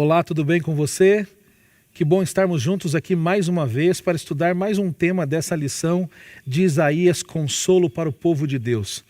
Olá, tudo bem com você? Que bom estarmos juntos aqui mais uma vez para estudar mais um tema dessa lição de Isaías, consolo para o povo de Deus.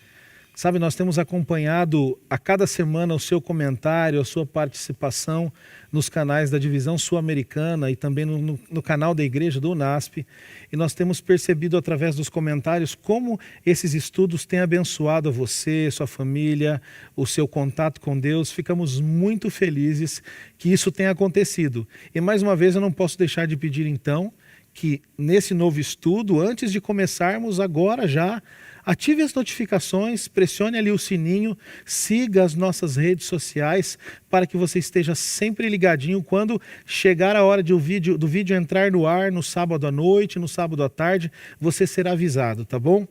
Sabe, nós temos acompanhado a cada semana o seu comentário, a sua participação nos canais da Divisão Sul-Americana e também no canal da Igreja do UNASP. E nós temos percebido através dos comentários como esses estudos têm abençoado você, sua família, o seu contato com Deus. Ficamos muito felizes que isso tenha acontecido. E mais uma vez eu não posso deixar de pedir então que nesse novo estudo, antes de começarmos agora já, ative as notificações, pressione ali o sininho, siga as nossas redes sociais para que você esteja sempre ligadinho quando chegar a hora do vídeo entrar no ar no sábado à noite, no sábado à tarde, você será avisado, tá bom?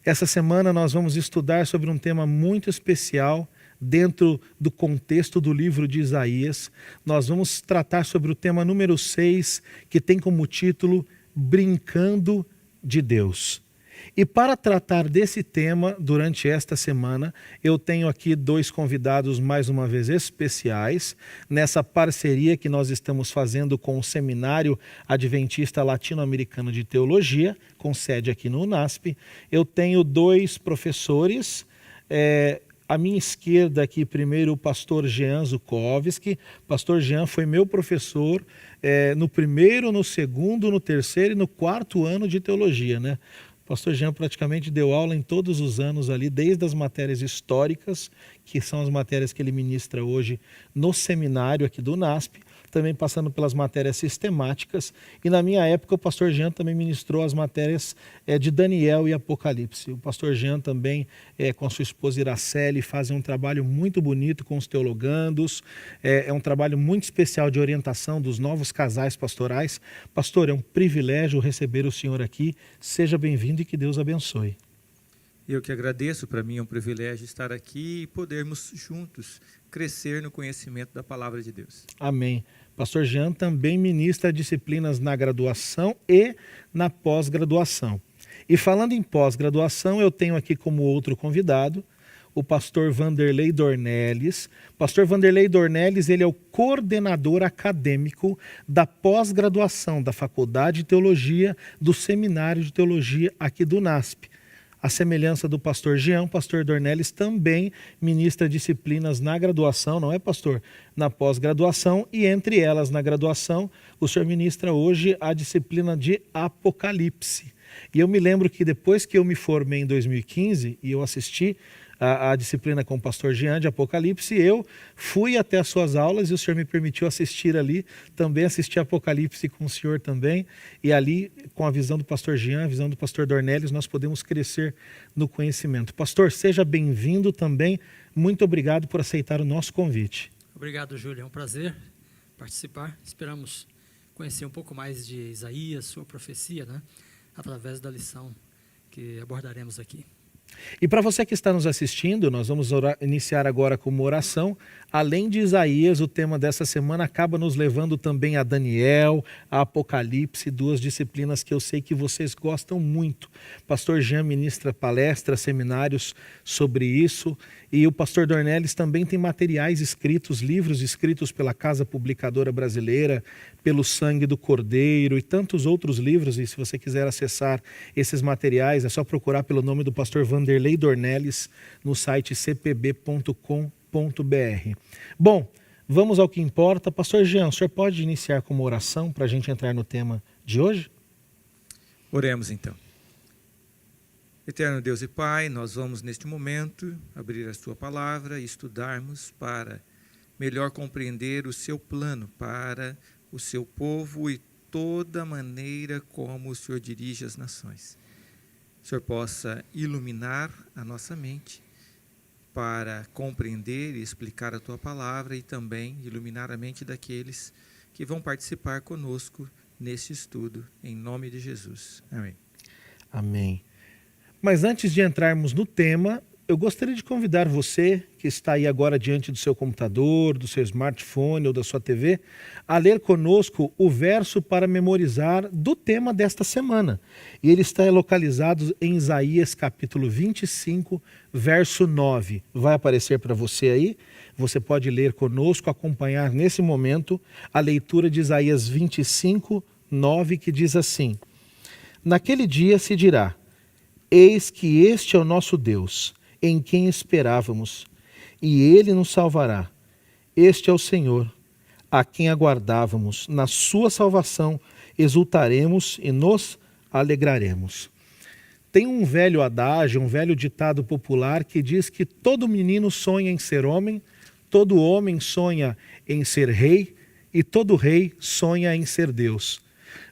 Essa semana nós vamos estudar sobre um tema muito especial dentro do contexto do livro de Isaías. Nós vamos tratar sobre o tema número 6, que tem como título Brincando de Deus. E para tratar desse tema, durante esta semana, eu tenho aqui dois convidados mais uma vez especiais, nessa parceria que nós estamos fazendo com o Seminário Adventista Latino-Americano de Teologia, com sede aqui no UNASP. Eu tenho dois professores, à minha esquerda aqui, primeiro, o pastor Jean Zukovski. Pastor Jean foi meu professor no primeiro, no segundo, no terceiro e no quarto ano de teologia, né? O pastor Jean praticamente deu aula em todos os anos ali, desde as matérias históricas, que são as matérias que ele ministra hoje no seminário aqui do UNASP, também passando pelas matérias sistemáticas. E na minha época o pastor Jean também ministrou as matérias de Daniel e Apocalipse. O pastor Jean também, com a sua esposa Iraceli, fazem um trabalho muito bonito com os teologandos. É um trabalho muito especial de orientação dos novos casais pastorais. Pastor, é um privilégio receber o senhor aqui. Seja bem-vindo e que Deus abençoe. Eu que agradeço, para mim é um privilégio estar aqui e podermos juntos crescer no conhecimento da palavra de Deus. Amém. Pastor Jean também ministra disciplinas na graduação e na pós-graduação. E falando em pós-graduação, eu tenho aqui como outro convidado o pastor Vanderlei Dornelles. Pastor Vanderlei Dornelles, ele é o coordenador acadêmico da pós-graduação da Faculdade de Teologia do Seminário de Teologia aqui do UNASP. A semelhança do pastor Jean, o pastor Dornelles também ministra disciplinas na graduação, não é, pastor? Na pós-graduação, e entre elas, na graduação, o senhor ministra hoje a disciplina de Apocalipse. E eu me lembro que depois que eu me formei em 2015 e eu assisti a disciplina com o pastor Jean de Apocalipse, eu fui até as suas aulas e o senhor me permitiu assistir ali, também assisti Apocalipse com o senhor também, e ali, com a visão do pastor Jean, a visão do pastor Dornelles, nós podemos crescer no conhecimento. Pastor, seja bem-vindo também, muito obrigado por aceitar o nosso convite. Obrigado, Júlio, é um prazer participar, esperamos conhecer um pouco mais de Isaías, sua profecia, né, através da lição que abordaremos aqui. E para você que está nos assistindo, nós vamos iniciar agora com uma oração. Além de Isaías, o tema dessa semana acaba nos levando também a Daniel, a Apocalipse, duas disciplinas que eu sei que vocês gostam muito. Pastor Jean ministra palestras, seminários sobre isso. E o pastor Dornelles também tem materiais escritos, livros escritos pela Casa Publicadora Brasileira, pelo Sangue do Cordeiro e tantos outros livros. E se você quiser acessar esses materiais, é só procurar pelo nome do pastor Vanderlei Dornelles no site cpb.com.br. Bom, vamos ao que importa. Pastor Jean, o senhor pode iniciar com uma oração para a gente entrar no tema de hoje? Oremos então. Eterno Deus e Pai, nós vamos neste momento abrir a Sua palavra e estudarmos para melhor compreender o Seu plano para o Seu povo e toda a maneira como o Senhor dirige as nações. O Senhor possa iluminar a nossa mente para compreender e explicar a Tua palavra e também iluminar a mente daqueles que vão participar conosco neste estudo, em nome de Jesus. Amém. Amém. Mas antes de entrarmos no tema, eu gostaria de convidar você que está aí agora diante do seu computador, do seu smartphone ou da sua TV, a ler conosco o verso para memorizar do tema desta semana. E ele está localizado em Isaías capítulo 25, verso 9. Vai aparecer para você aí. Você pode ler conosco, acompanhar nesse momento a leitura de Isaías 25, 9, que diz assim: Naquele dia se dirá: Eis que este é o nosso Deus, em quem esperávamos, e ele nos salvará. Este é o Senhor, a quem aguardávamos. Na sua salvação exultaremos e nos alegraremos. Tem um velho adágio, um velho ditado popular que diz que todo menino sonha em ser homem, todo homem sonha em ser rei e todo rei sonha em ser Deus.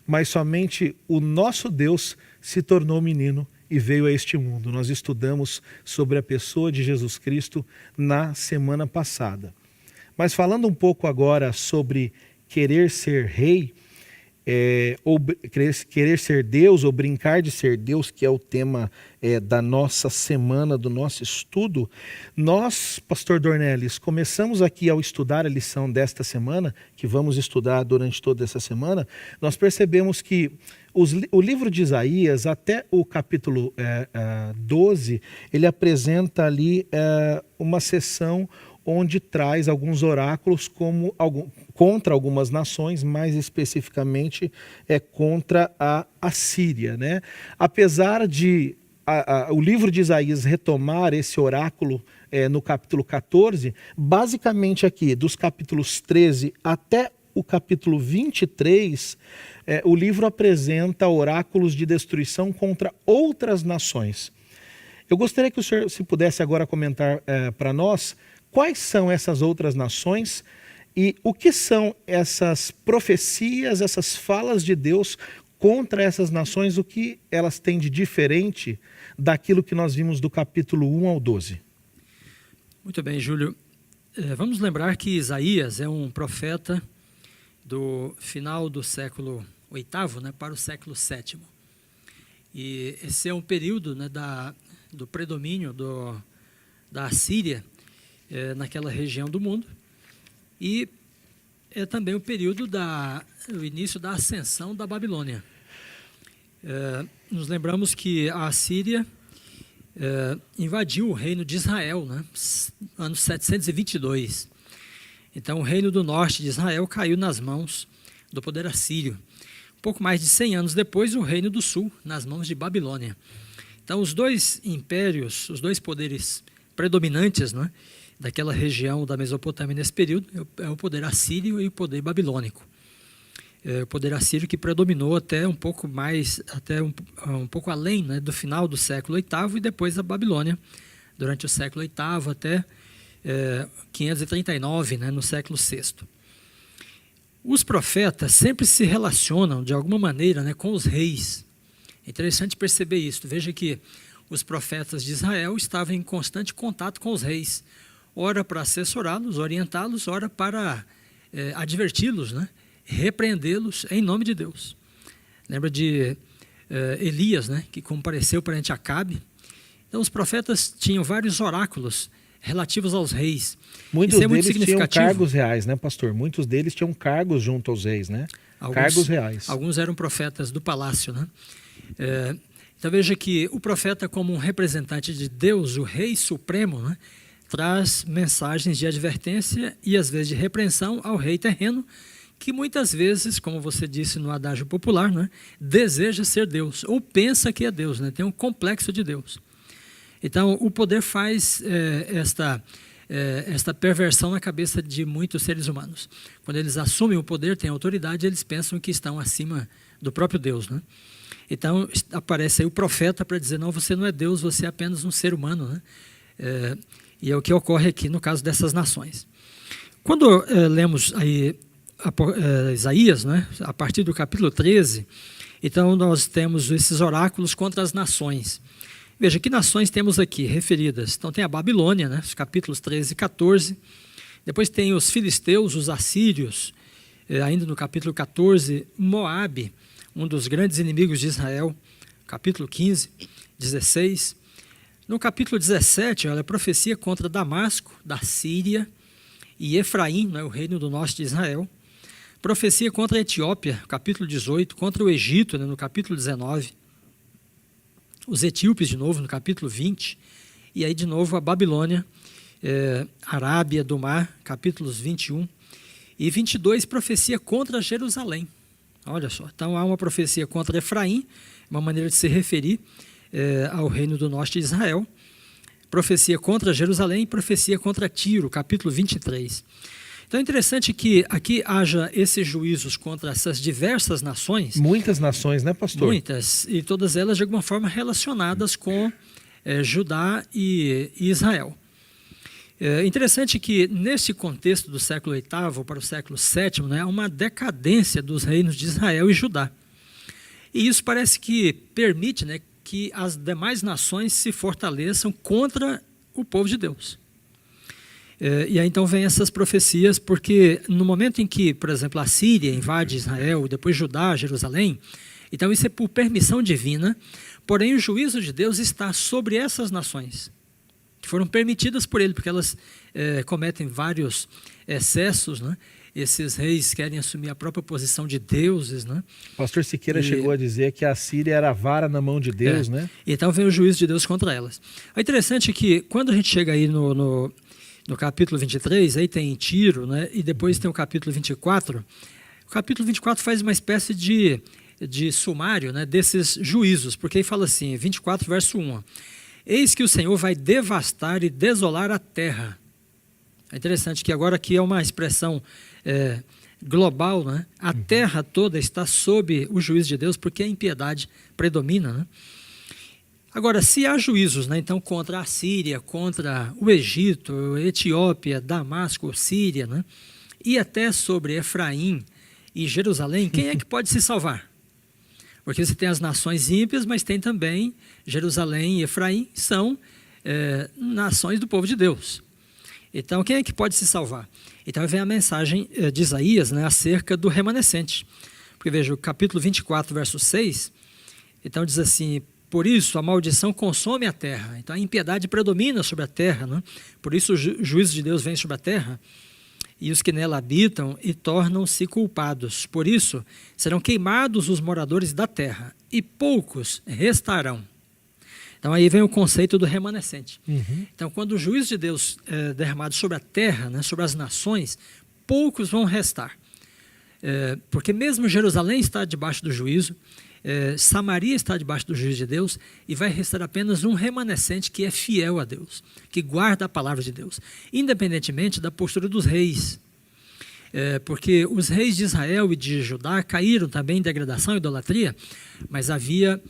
Mas somente o nosso Deus se tornou menino e veio a este mundo. Nós estudamos sobre a pessoa de Jesus Cristo na semana passada. Mas falando um pouco agora sobre querer ser rei, ou querer ser Deus, ou brincar de ser Deus, que é o tema da nossa semana, do nosso estudo, nós, pastor Dornelles, começamos aqui ao estudar a lição desta semana, que vamos estudar durante toda essa semana, nós percebemos que o livro de Isaías, até o capítulo 12, ele apresenta ali uma seção onde traz alguns oráculos contra algumas nações, mais especificamente contra a Assíria, né? Apesar de o livro de Isaías retomar esse oráculo no capítulo 14, basicamente aqui, dos capítulos 13 até o capítulo 23, o livro apresenta oráculos de destruição contra outras nações. Eu gostaria que o senhor, se pudesse agora comentar para nós, quais são essas outras nações e o que são essas profecias, essas falas de Deus contra essas nações, o que elas têm de diferente daquilo que nós vimos do capítulo 1 ao 12. Muito bem, Júlio. Vamos lembrar que Isaías é um profeta do final do século VIII, né, para o século VII. E esse é um período, né, do predomínio da Assíria naquela região do mundo, e é também o período o início da ascensão da Babilônia. Nos lembramos que a Assíria invadiu o reino de Israel, né, ano 722. Então o reino do norte de Israel caiu nas mãos do poder assírio. Um pouco mais de 100 anos depois, o reino do sul nas mãos de Babilônia. Então os dois impérios, os dois poderes predominantes, né, daquela região da Mesopotâmia nesse período é o poder assírio e o poder babilônico. O poder assírio que predominou até um pouco mais, até um pouco além, né, do final do século VIII, e depois a Babilônia durante o século VIII até 539, né, no século VI. Os profetas sempre se relacionam de alguma maneira, né, com os reis. É interessante perceber isso. Veja que os profetas de Israel estavam em constante contato com os reis, ora para assessorá-los, orientá-los, ora para adverti-los, né? Repreendê-los em nome de Deus. Lembra de Elias, né? Que compareceu perante Acabe. Então os profetas tinham vários oráculos relativos aos reis. Muitos deles tinham cargos reais, né, pastor? Muitos deles tinham cargos junto aos reis, né? Cargos reais. Alguns eram profetas do palácio, né? Então veja que o profeta, como um representante de Deus, o rei supremo, né, traz mensagens de advertência e às vezes de repreensão ao rei terreno, que muitas vezes, como você disse no adágio popular, né, deseja ser Deus, ou pensa que é Deus, né, tem um complexo de Deus. Então o poder faz esta perversão na cabeça de muitos seres humanos. Quando eles assumem o poder, têm autoridade, eles pensam que estão acima do próprio Deus, né? Então aparece aí o profeta para dizer: não, você não é Deus, você é apenas um ser humano, né? E é o que ocorre aqui no caso dessas nações. Quando lemos aí Isaías, né, a partir do capítulo 13, então nós temos esses oráculos contra as nações. Veja, que nações temos aqui referidas? Então tem a Babilônia, né, os capítulos 13 e 14. Depois tem os filisteus, os assírios, ainda no capítulo 14, Moabe, um dos grandes inimigos de Israel, capítulo 15, 16. No capítulo 17, olha, a profecia contra Damasco, da Síria, e Efraim, né, o reino do norte de Israel. Profecia contra a Etiópia, capítulo 18, contra o Egito, né, no capítulo 19. Os etíopes, de novo, no capítulo 20. E aí, de novo, a Babilônia, Arábia do Mar, capítulos 21. E 22, profecia contra Jerusalém. Olha só, então há uma profecia contra Efraim, uma maneira de se referir ao reino do norte de Israel. Profecia contra Jerusalém e profecia contra Tiro, capítulo 23. Então é interessante que aqui haja esses juízos contra essas diversas nações. Muitas nações, né, pastor? Muitas, e todas elas de alguma forma relacionadas com Judá e Israel. É interessante que nesse contexto do século VIII para o século VII, né, há uma decadência dos reinos de Israel e Judá. E isso parece que permite, né, que as demais nações se fortaleçam contra o povo de Deus. E aí então vem essas profecias, porque no momento em que, por exemplo, a Síria invade Israel, depois Judá, Jerusalém, então isso é por permissão divina, porém o juízo de Deus está sobre essas nações, que foram permitidas por ele, porque elas cometem vários excessos, né? Esses reis querem assumir a própria posição de deuses, né? O pastor Siqueira chegou a dizer que a Síria era a vara na mão de Deus, né? Então vem o juízo de Deus contra elas. É interessante que quando a gente chega aí no capítulo 23, aí tem Tiro, né? E depois tem o capítulo 24. O capítulo 24 faz uma espécie de sumário, né, desses juízos, porque aí fala assim, 24, verso 1. Eis que o Senhor vai devastar e desolar a terra. É interessante que agora aqui é uma expressão global, né? A terra toda está sob o juízo de Deus, porque a impiedade predomina, né? Agora, se há juízos, né, então contra a Síria, contra o Egito, Etiópia, Damasco, Síria, né, e até sobre Efraim e Jerusalém, quem é que pode se salvar? Porque você tem as nações ímpias, mas tem também Jerusalém e Efraim, são nações do povo de Deus. Então, quem é que pode se salvar? Então, vem a mensagem de Isaías, né, acerca do remanescente. Porque, veja, o capítulo 24, verso 6, então diz assim, por isso a maldição consome a terra. Então, a impiedade predomina sobre a terra, né? Por isso o juízo de Deus vem sobre a terra, e os que nela habitam e tornam-se culpados. Por isso, serão queimados os moradores da terra, e poucos restarão. Então, aí vem o conceito do remanescente. Então, quando o juízo de Deus é derramado sobre a terra, né, sobre as nações, poucos vão restar. Porque mesmo Jerusalém está debaixo do juízo, Samaria está debaixo do juízo de Deus, e vai restar apenas um remanescente que é fiel a Deus, que guarda a palavra de Deus, independentemente da postura dos reis. Porque os reis de Israel e de Judá caíram também em degradação e idolatria, mas havia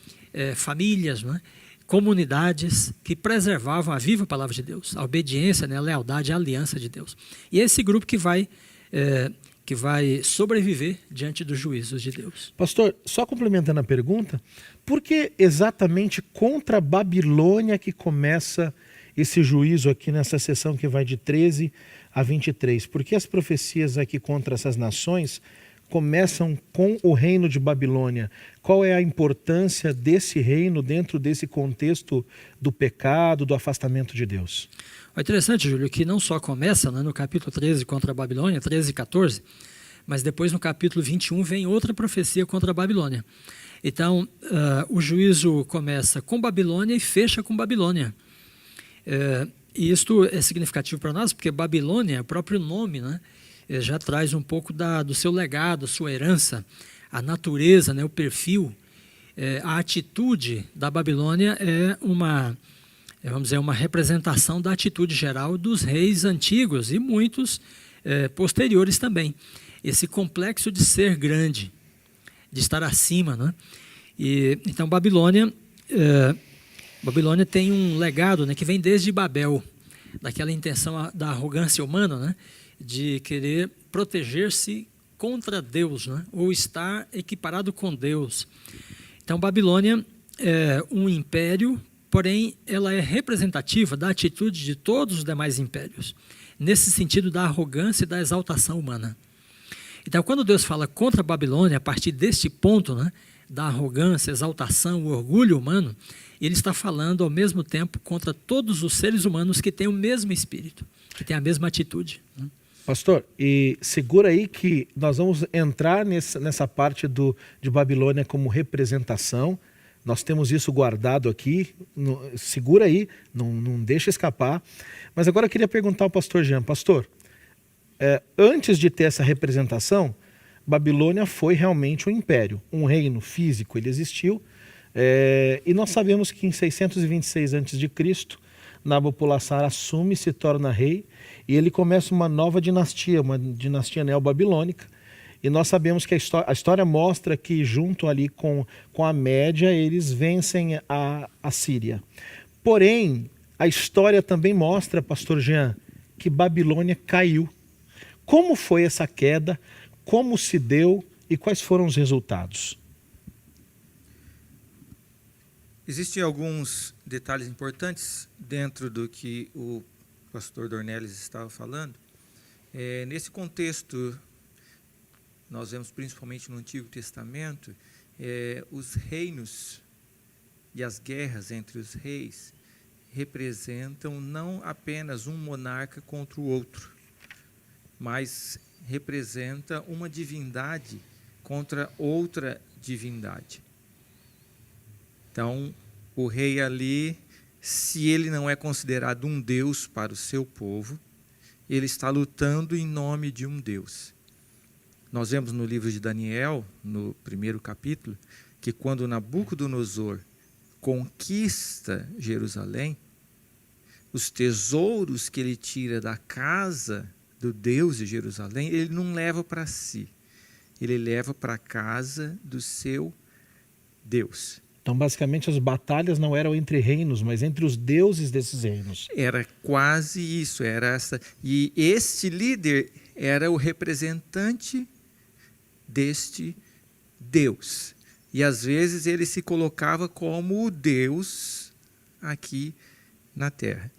famílias, né, comunidades que preservavam a viva palavra de Deus, a obediência, né, a lealdade, a aliança de Deus. E é esse grupo que vai sobreviver diante dos juízos de Deus. Pastor, só complementando a pergunta, por que exatamente contra a Babilônia que começa esse juízo aqui nessa sessão que vai de 13 a 23? Por que as profecias aqui contra essas nações começam com o reino de Babilônia? Qual é a importância desse reino dentro desse contexto do pecado, do afastamento de Deus? É interessante, Júlio, que não só começa, né, no capítulo 13 contra a Babilônia, 13 e 14, mas depois no capítulo 21 vem outra profecia contra a Babilônia. Então, o juízo começa com Babilônia e fecha com Babilônia. E isto é significativo para nós, porque Babilônia, o próprio nome, né, já traz um pouco do seu legado, sua herança, a natureza, né, o perfil, a atitude da Babilônia é uma representação da atitude geral dos reis antigos e muitos posteriores também. Esse complexo de ser grande, de estar acima, né? Então Babilônia tem um legado, né, que vem desde Babel, daquela intenção da arrogância humana, né, de querer proteger-se contra Deus, né, ou estar equiparado com Deus. Então Babilônia é um império, porém ela é representativa da atitude de todos os demais impérios, nesse sentido da arrogância e da exaltação humana. Então, quando Deus fala contra a Babilônia, a partir deste ponto, né, da arrogância, exaltação, o orgulho humano, ele está falando ao mesmo tempo contra todos os seres humanos que têm o mesmo espírito, que têm a mesma atitude. Pastor, e segura aí que nós vamos entrar nessa parte de Babilônia como representação. Nós temos isso guardado aqui, segura aí, não deixa escapar. Mas agora eu queria perguntar ao pastor Jean. Pastor, antes de ter essa representação, Babilônia foi realmente um império, um reino físico, ele existiu. E nós sabemos que em 626 a.C., Nabopolassar assume, se torna rei, e ele começa uma nova dinastia, uma dinastia neobabilônica. E nós sabemos que a história mostra que junto ali com a Média, eles vencem a Síria. Porém, a história também mostra, pastor Jean, que Babilônia caiu. Como foi essa queda? Como se deu e quais foram os resultados? Existem alguns detalhes importantes dentro do que o pastor Dornelles estava falando. Nesse contexto, nós vemos principalmente no Antigo Testamento, os reinos e as guerras entre os reis representam não apenas um monarca contra o outro, mas representa uma divindade contra outra divindade. Então, o rei ali, se ele não é considerado um deus para o seu povo, ele está lutando em nome de um deus. Nós vemos no livro de Daniel, no 1º capítulo, que quando Nabucodonosor conquista Jerusalém, os tesouros que ele tira da casa do Deus de Jerusalém, ele não leva para si, ele leva para a casa do seu Deus. Então, basicamente, as batalhas não eram entre reinos, mas entre os deuses desses reinos. Era quase isso, era essa. E este líder era o representante deste Deus. E às vezes ele se colocava como o Deus aqui na terra.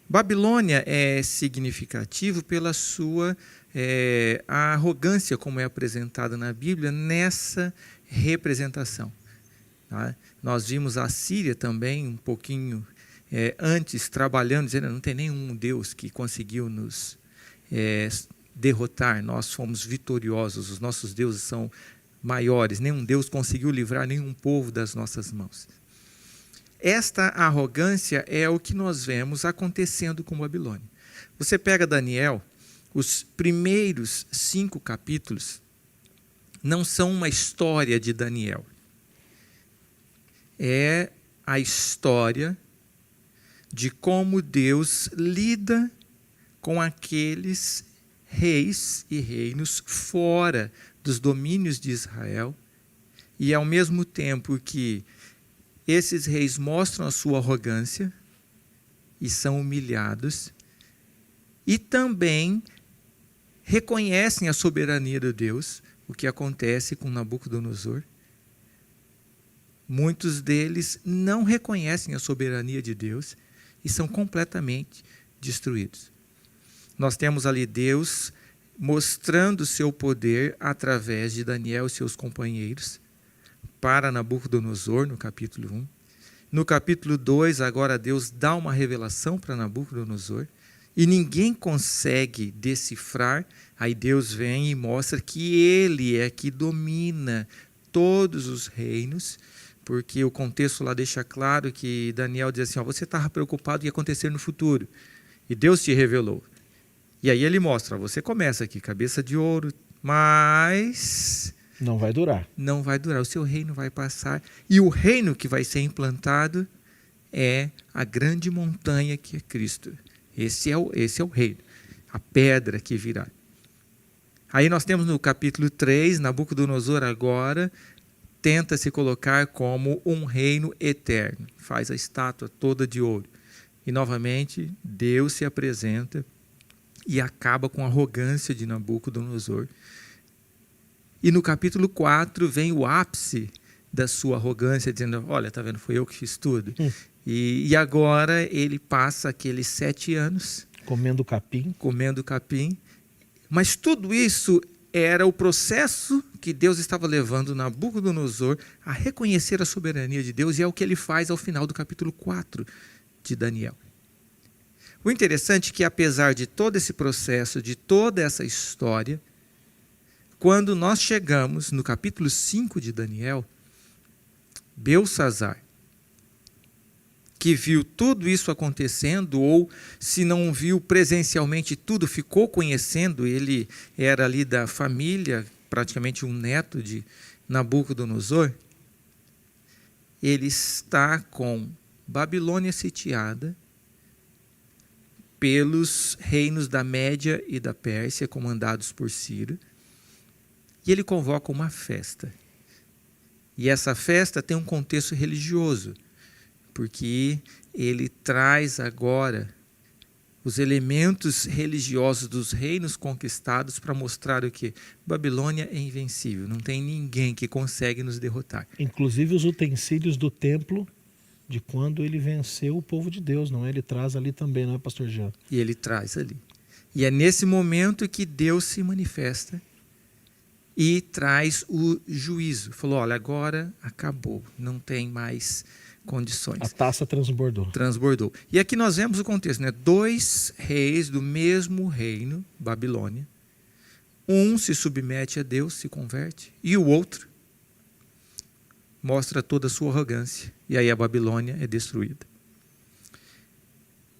Babilônia é significativo pela sua arrogância, como é apresentada na Bíblia, nessa representação. Tá? Nós vimos a Síria também um pouquinho antes trabalhando, dizendo não tem nenhum Deus que conseguiu nos derrotar, nós fomos vitoriosos, os nossos deuses são maiores, nenhum Deus conseguiu livrar nenhum povo das nossas mãos. Esta arrogância é o que nós vemos acontecendo com Babilônia. Você pega Daniel, os primeiros 5 capítulos não são uma história de Daniel. É a história de como Deus lida com aqueles reis e reinos fora dos domínios de Israel, e ao mesmo tempo que esses reis mostram a sua arrogância e são humilhados, e também reconhecem a soberania de Deus, o que acontece com Nabucodonosor. Muitos deles não reconhecem a soberania de Deus e são completamente destruídos. Nós temos ali Deus mostrando o seu poder através de Daniel e seus companheiros para Nabucodonosor, no capítulo 1. No capítulo 2, agora Deus dá uma revelação para Nabucodonosor e ninguém consegue decifrar. Aí Deus vem e mostra que ele é que domina todos os reinos, porque o contexto lá deixa claro que Daniel diz assim, você estava preocupado com o que ia acontecer no futuro, e Deus te revelou. E aí ele mostra, você começa aqui, cabeça de ouro, mas não vai durar. Não vai durar, o seu reino vai passar, e o reino que vai ser implantado é a grande montanha que é Cristo. Esse é o reino, a pedra que virá. Aí nós temos no capítulo 3, Nabucodonosor agora tenta se colocar como um reino eterno, faz a estátua toda de ouro. E novamente Deus se apresenta e acaba com a arrogância de Nabucodonosor. E no capítulo 4 vem o ápice da sua arrogância, dizendo, olha, tá vendo, foi eu que fiz tudo. E agora ele passa aqueles 7 anos comendo capim. Mas tudo isso era o processo que Deus estava levando Nabucodonosor a reconhecer a soberania de Deus, e é o que ele faz ao final do capítulo 4 de Daniel. O interessante é que, apesar de todo esse processo, de toda essa história, quando nós chegamos no capítulo 5 de Daniel, Belsazar, que viu tudo isso acontecendo, ou se não viu presencialmente tudo, ficou conhecendo, ele era ali da família, praticamente um neto de Nabucodonosor, ele está com Babilônia sitiada pelos reinos da Média e da Pérsia, comandados por Ciro, e ele convoca uma festa. E essa festa tem um contexto religioso, porque ele traz agora os elementos religiosos dos reinos conquistados para mostrar o quê? Babilônia é invencível, não tem ninguém que consegue nos derrotar. Inclusive os utensílios do templo de quando ele venceu o povo de Deus, não é? Ele traz ali também, não é, pastor Jean? E ele traz ali. E é nesse momento que Deus se manifesta e traz o juízo. Falou, olha, agora acabou, não tem mais condições. A taça transbordou. Transbordou. E aqui nós vemos o contexto, né? 2 reis do mesmo reino, Babilônia. Um se submete a Deus, se converte, e o outro mostra toda a sua arrogância. E aí a Babilônia é destruída.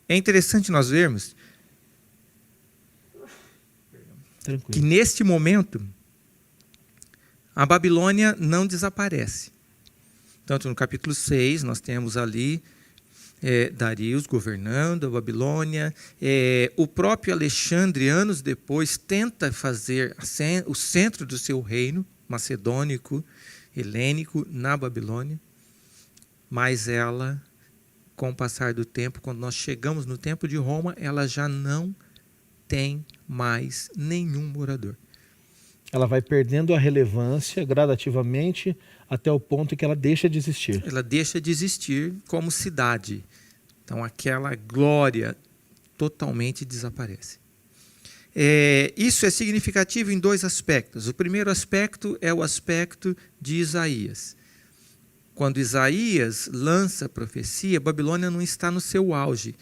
É interessante nós vermos que neste momento a Babilônia não desaparece. Tanto no capítulo 6, nós temos ali Darius governando a Babilônia. O próprio Alexandre, anos depois, tenta fazer o centro do seu reino, macedônico, helênico, na Babilônia. Mas ela, com o passar do tempo, quando nós chegamos no tempo de Roma, ela já não tem mais nenhum morador. Ela vai perdendo a relevância gradativamente até o ponto em que ela deixa de existir. Ela deixa de existir como cidade. Então, aquela glória totalmente desaparece. Isso é significativo em 2 aspectos. O primeiro aspecto é o aspecto de Isaías. Quando Isaías lança a profecia, Babilônia não está no seu auge,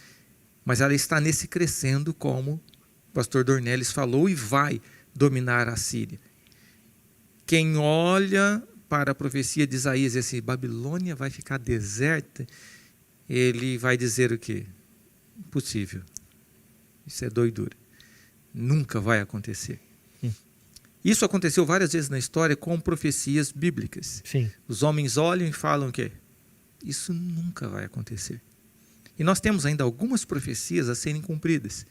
mas ela está nesse crescendo, como o pastor Dornelles falou, e vai dominar a Síria. Quem olha para a profecia de Isaías e diz assim, Babilônia vai ficar deserta, ele vai dizer o quê? Impossível. Isso é doidura. Nunca vai acontecer. Isso aconteceu várias vezes na história com profecias bíblicas. Sim. Os homens olham e falam o quê? Isso nunca vai acontecer. E nós temos ainda algumas profecias a serem cumpridas.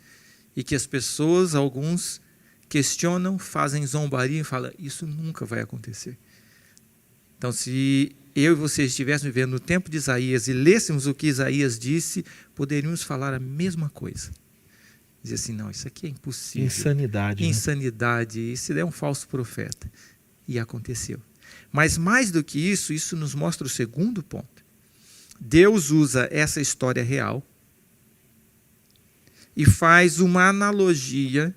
E que as pessoas, alguns, questionam, fazem zombaria e falam, isso nunca vai acontecer. Então, se eu e você estivéssemos vivendo no tempo de Isaías e lêssemos o que Isaías disse, poderíamos falar a mesma coisa. Dizer assim, não, isso aqui é impossível. Insanidade. Insanidade, isso é um falso profeta. E aconteceu. Mas mais do que isso nos mostra o segundo ponto. Deus usa essa história real e faz uma analogia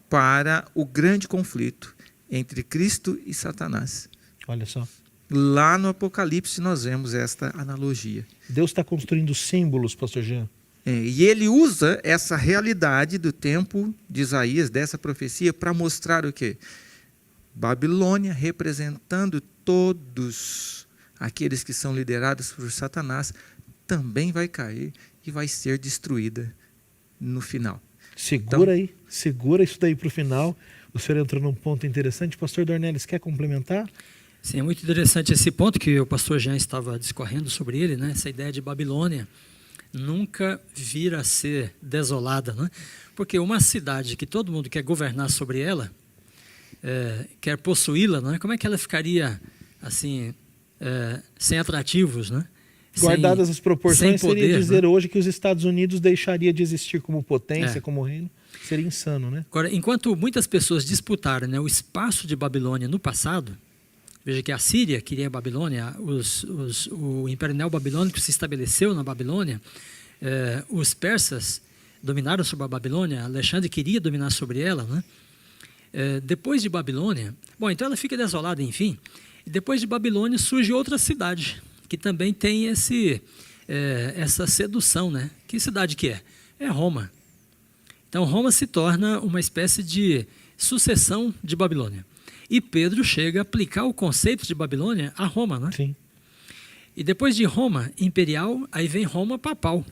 para o grande conflito entre Cristo e Satanás. Olha só. Lá no Apocalipse nós vemos esta analogia. Deus está construindo símbolos, pastor Jean. E ele usa essa realidade do tempo de Isaías, dessa profecia, para mostrar o quê? Babilônia representando todos aqueles que são liderados por Satanás, também vai cair e vai ser destruída no final. Segura isso daí para o final. O senhor entrou num ponto interessante. Pastor Dornelles, quer complementar? Sim, é muito interessante esse ponto que o pastor Jean estava discorrendo sobre ele, né? Essa ideia de Babilônia nunca vir a ser desolada, né? Porque uma cidade que todo mundo quer governar sobre ela, quer possuí-la, né? Como é que ela ficaria assim, sem atrativos, né? Guardadas as proporções, sem poder, seria dizer, né? hoje que os Estados Unidos deixaria de existir como potência, como reino. Seria insano, né? Agora, enquanto muitas pessoas disputaram, né, o espaço de Babilônia no passado, veja que a Síria queria a Babilônia, o Império Neobabilônico se estabeleceu na Babilônia, os persas dominaram sobre a Babilônia, Alexandre queria dominar sobre ela, né? depois de Babilônia, bom, então ela fica desolada, enfim, e depois de Babilônia surge outra cidade, que também tem essa sedução, né? Que cidade que é? É Roma. Então Roma se torna uma espécie de sucessão de Babilônia. E Pedro chega a aplicar o conceito de Babilônia a Roma, né? Sim. E depois de Roma imperial, aí vem Roma papal.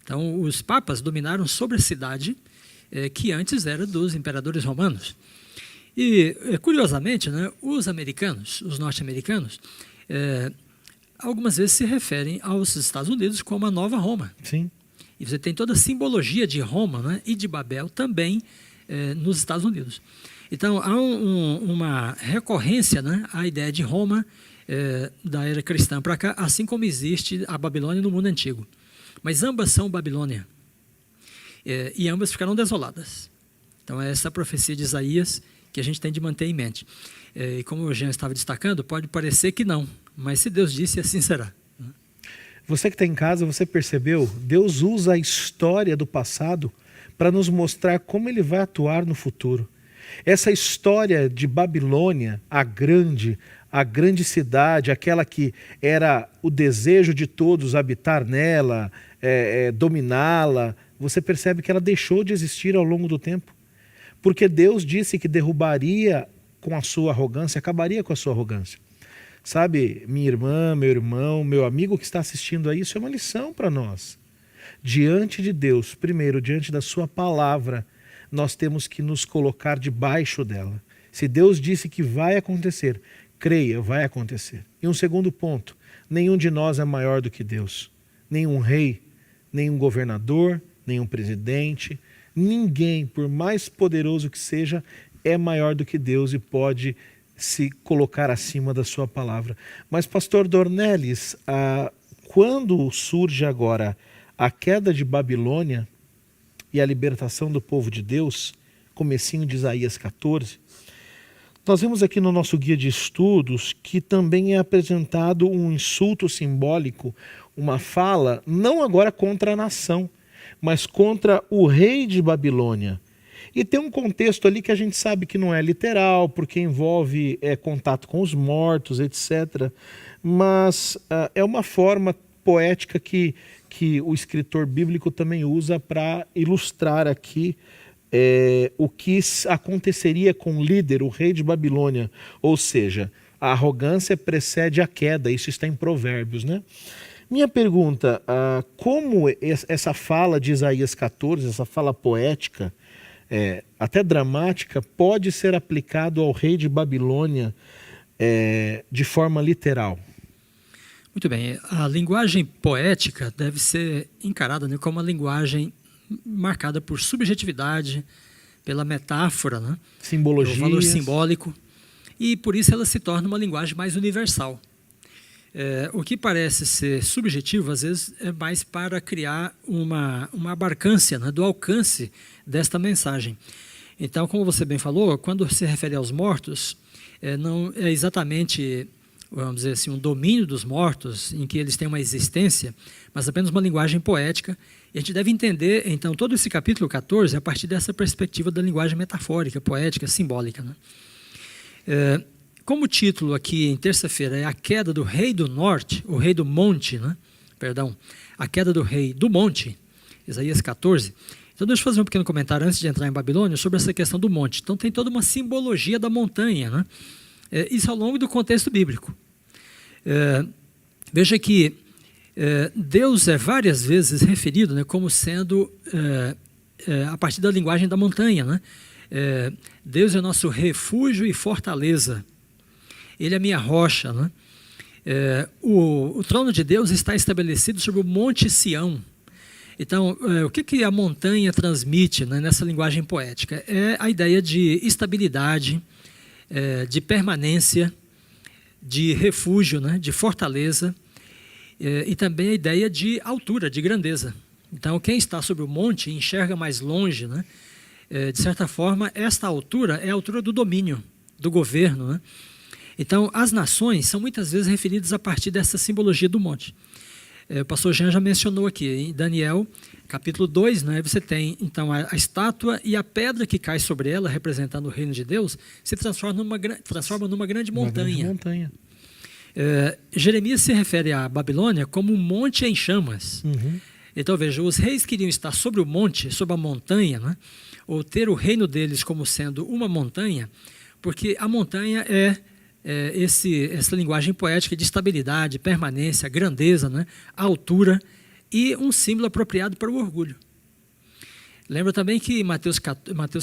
Então os papas dominaram sobre a cidade que antes era dos imperadores romanos. E curiosamente, né, os norte-americanos, algumas vezes se referem aos Estados Unidos como a Nova Roma. Sim. E você tem toda a simbologia de Roma, né, e de Babel também nos Estados Unidos. Então, há uma recorrência, né, à ideia de Roma da era cristã para cá, assim como existe a Babilônia no mundo antigo. Mas ambas são Babilônia. E ambas ficarão desoladas. Então, é essa profecia de Isaías que a gente tem de manter em mente. E como o Jean estava destacando, pode parecer que não, mas se Deus disse, assim será. Você que está em casa, você percebeu? Deus usa a história do passado para nos mostrar como ele vai atuar no futuro. Essa história de Babilônia, a grande cidade, aquela que era o desejo de todos habitar nela, dominá-la, você percebe que ela deixou de existir ao longo do tempo. Porque Deus disse que derrubaria com a sua arrogância, acabaria com a sua arrogância. Sabe, minha irmã, meu irmão, meu amigo que está assistindo a isso, é uma lição para nós. Diante de Deus, primeiro, diante da sua palavra, nós temos que nos colocar debaixo dela. Se Deus disse que vai acontecer, creia, vai acontecer. E um segundo ponto, nenhum de nós é maior do que Deus. Nenhum rei, nenhum governador, nenhum presidente, ninguém, por mais poderoso que seja, é maior do que Deus e pode se colocar acima da sua palavra. Mas, pastor Dornelles, quando surge agora a queda de Babilônia e a libertação do povo de Deus, comecinho de Isaías 14, nós vemos aqui no nosso guia de estudos que também é apresentado um insulto simbólico, uma fala, não agora contra a nação, mas contra o rei de Babilônia. E tem um contexto ali que a gente sabe que não é literal, porque envolve contato com os mortos, etc. Mas é uma forma poética que o escritor bíblico também usa para ilustrar aqui o que aconteceria com o líder, o rei de Babilônia. Ou seja, a arrogância precede a queda, isso está em Provérbios, né? Minha pergunta, como essa fala de Isaías 14, essa fala poética, até dramática, pode ser aplicado ao rei de Babilônia de forma literal? Muito bem, a linguagem poética deve ser encarada, né, como uma linguagem marcada por subjetividade, pela metáfora, né, simbologia, pelo valor simbólico, e por isso ela se torna uma linguagem mais universal. O que parece ser subjetivo, às vezes, é mais para criar uma abarcância, né, do alcance desta mensagem. Então, como você bem falou, quando se refere aos mortos, não é exatamente, vamos dizer assim, um domínio dos mortos, em que eles têm uma existência, mas apenas uma linguagem poética. E a gente deve entender, então, todo esse capítulo 14 a partir dessa perspectiva da linguagem metafórica, poética, simbólica, né? Como o título aqui em terça-feira é a queda do rei do norte, o rei do monte, né? Perdão, a queda do rei do monte, Isaías 14. Então deixa eu fazer um pequeno comentário antes de entrar em Babilônia sobre essa questão do monte. Então tem toda uma simbologia da montanha, né? Isso ao longo do contexto bíblico. Veja que Deus é várias vezes referido, né, como sendo a partir da linguagem da montanha, né? Deus é nosso refúgio e fortaleza. Ele é a minha rocha, né? O trono de Deus está estabelecido sobre o Monte Sião. Então, o que a montanha transmite, né, nessa linguagem poética? É a ideia de estabilidade, de permanência, de refúgio, né, de fortaleza, e também a ideia de altura, de grandeza. Então, quem está sobre o monte enxerga mais longe, né? De certa forma, esta altura é a altura do domínio, do governo, né? Então, as nações são muitas vezes referidas a partir dessa simbologia do monte. O pastor Jean já mencionou aqui, em Daniel, capítulo 2, né, você tem então a estátua e a pedra que cai sobre ela, representando o reino de Deus, se transforma numa grande montanha. Uma grande montanha. Jeremias se refere à Babilônia como um monte em chamas. Uhum. Então veja, os reis queriam estar sobre o monte, sobre a montanha, né, ou ter o reino deles como sendo uma montanha, porque a montanha é essa linguagem poética de estabilidade, permanência, grandeza, né, altura, e um símbolo apropriado para o orgulho. Lembra também que em Mateus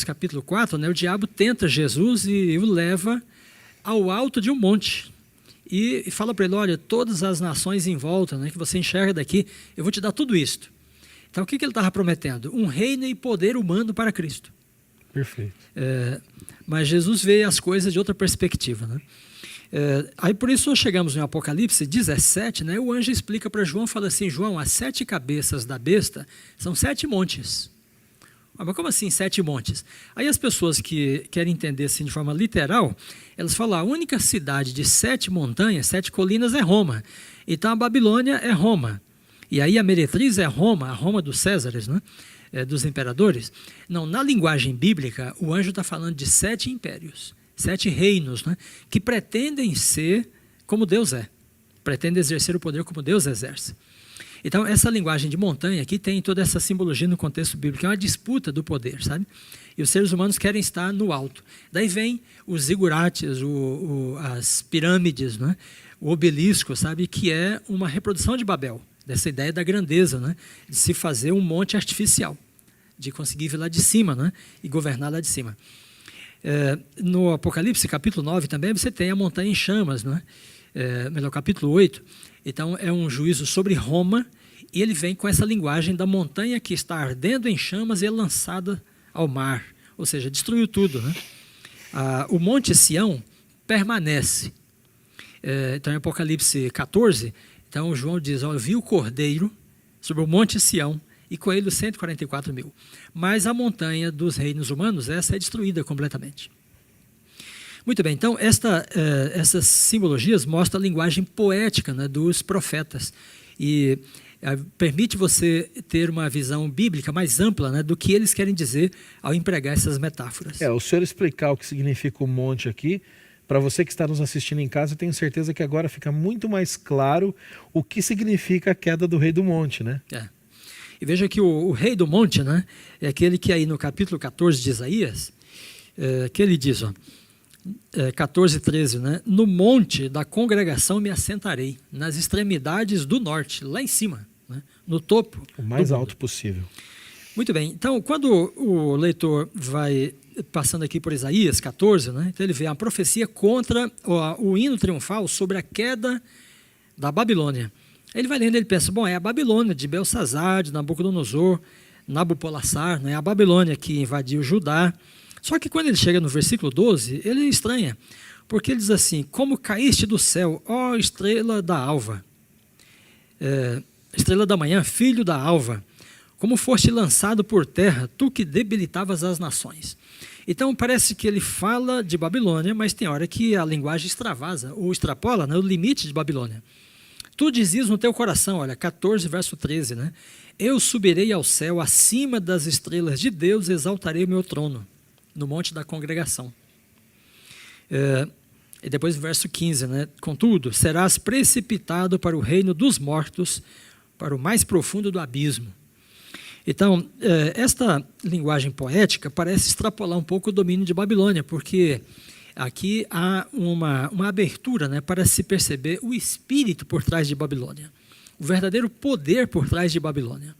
capítulo 4, né, o diabo tenta Jesus e o leva ao alto de um monte. E fala para ele, olha, todas as nações em volta, né, que você enxerga daqui, eu vou te dar tudo isto. Então o que ele estava prometendo? Um reino e poder humano para Cristo. Perfeito. Mas Jesus vê as coisas de outra perspectiva, né? Aí por isso nós chegamos no Apocalipse 17, né, o anjo explica para João, fala assim, João, as 7 cabeças da besta são 7 montes. Mas como assim 7 montes? Aí as pessoas que querem entender assim de forma literal, elas falam, a única cidade de 7 montanhas, 7 colinas é Roma. Então a Babilônia é Roma. E aí a meretriz é Roma, a Roma dos Césares, né, dos imperadores. Não, na linguagem bíblica, o anjo está falando de 7 impérios. 7 reinos, né, que pretendem ser como Deus é. Pretendem exercer o poder como Deus exerce. Então, essa linguagem de montanha aqui tem toda essa simbologia no contexto bíblico. É uma disputa do poder, sabe? E os seres humanos querem estar no alto. Daí vem os zigurates, as pirâmides, né, o obelisco, sabe? Que é uma reprodução de Babel, dessa ideia da grandeza, né, de se fazer um monte artificial, de conseguir vir lá de cima, né, e governar lá de cima. No Apocalipse, capítulo 9, também você tem a montanha em chamas, né? Melhor, capítulo 8. Então, é um juízo sobre Roma, e ele vem com essa linguagem da montanha que está ardendo em chamas e é lançada ao mar, ou seja, destruiu tudo, né? O Monte Sião permanece. Então, em Apocalipse 14, então, João diz, eu vi o Cordeiro sobre o Monte Sião, e com ele os 144 mil. Mas a montanha dos reinos humanos, essa é destruída completamente. Muito bem, então essas simbologias mostram a linguagem poética, né, dos profetas e permite você ter uma visão bíblica mais ampla, né, do que eles querem dizer ao empregar essas metáforas. O senhor explicar o que significa o monte aqui, para você que está nos assistindo em casa, eu tenho certeza que agora fica muito mais claro o que significa a queda do rei do monte, né? E veja que o rei do monte, né, é aquele que aí no capítulo 14 de Isaías, que ele diz, 14, 13, né, no monte da congregação me assentarei, nas extremidades do norte, lá em cima, né, no topo. O mais alto possível. Muito bem, então quando o leitor vai passando aqui por Isaías 14, né, então ele vê a profecia contra o hino triunfal sobre a queda da Babilônia. Ele vai lendo, ele pensa, bom, é a Babilônia de Belsazar, de Nabucodonosor, Nabopolassar, né, a Babilônia que invadiu Judá. Só que quando ele chega no versículo 12, ele estranha, porque ele diz assim, como caíste do céu, ó estrela da alva, estrela da manhã, filho da alva, como foste lançado por terra, tu que debilitavas as nações. Então parece que ele fala de Babilônia, mas tem hora que a linguagem extravasa, ou extrapola, né, o limite de Babilônia. Tu dizias no teu coração, olha, 14, verso 13, né? Eu subirei ao céu, acima das estrelas de Deus, exaltarei o meu trono, no monte da congregação. E depois o verso 15, né? Contudo, serás precipitado para o reino dos mortos, para o mais profundo do abismo. Então, esta linguagem poética parece extrapolar um pouco o domínio de Babilônia, porque aqui há uma abertura, né, para se perceber o espírito por trás de Babilônia, o verdadeiro poder por trás de Babilônia,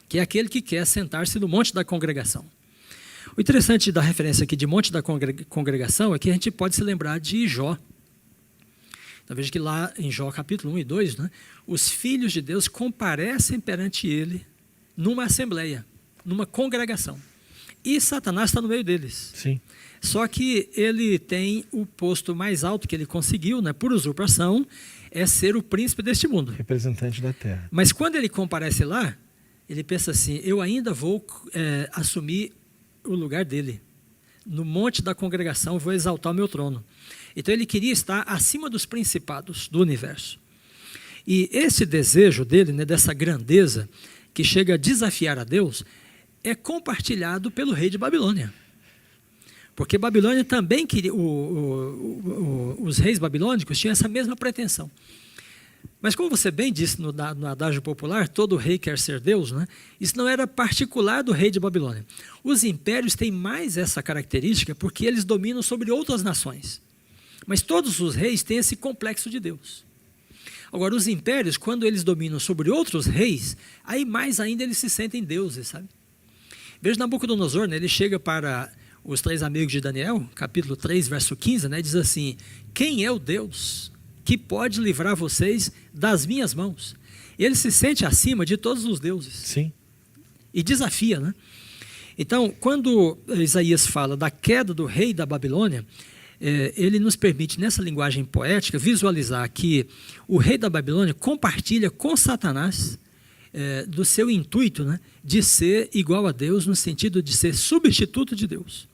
que é aquele que quer sentar-se no monte da congregação. O interessante da referência aqui de monte da congregação é que a gente pode se lembrar de Jó. Então veja que lá em Jó capítulo 1 e 2, né, os filhos de Deus comparecem perante ele numa assembleia, numa congregação. E Satanás está no meio deles. Sim. Só que ele tem o posto mais alto que ele conseguiu, né, por usurpação, é ser o príncipe deste mundo. Representante da terra. Mas quando ele comparece lá, ele pensa assim, eu ainda vou assumir o lugar dele. No monte da congregação vou exaltar o meu trono. Então ele queria estar acima dos principados do universo. E esse desejo dele, né, dessa grandeza, que chega a desafiar a Deus, é compartilhado pelo rei de Babilônia. Porque Babilônia também queria, os reis babilônicos tinham essa mesma pretensão. Mas como você bem disse no adágio popular, todo rei quer ser Deus, né? Isso não era particular do rei de Babilônia. Os impérios têm mais essa característica porque eles dominam sobre outras nações. Mas todos os reis têm esse complexo de Deus. Agora, os impérios, quando eles dominam sobre outros reis, aí mais ainda eles se sentem deuses, sabe? Veja Nabucodonosor, né? Ele chega para os 3 amigos de Daniel, capítulo 3, verso 15, né? Diz assim: quem é o Deus que pode livrar vocês das minhas mãos? Ele se sente acima de todos os deuses. Sim. E desafia, né? Então, quando Isaías fala da queda do rei da Babilônia, ele nos permite, nessa linguagem poética, visualizar que o rei da Babilônia compartilha com Satanás do seu intuito, né, de ser igual a Deus, no sentido de ser substituto de Deus.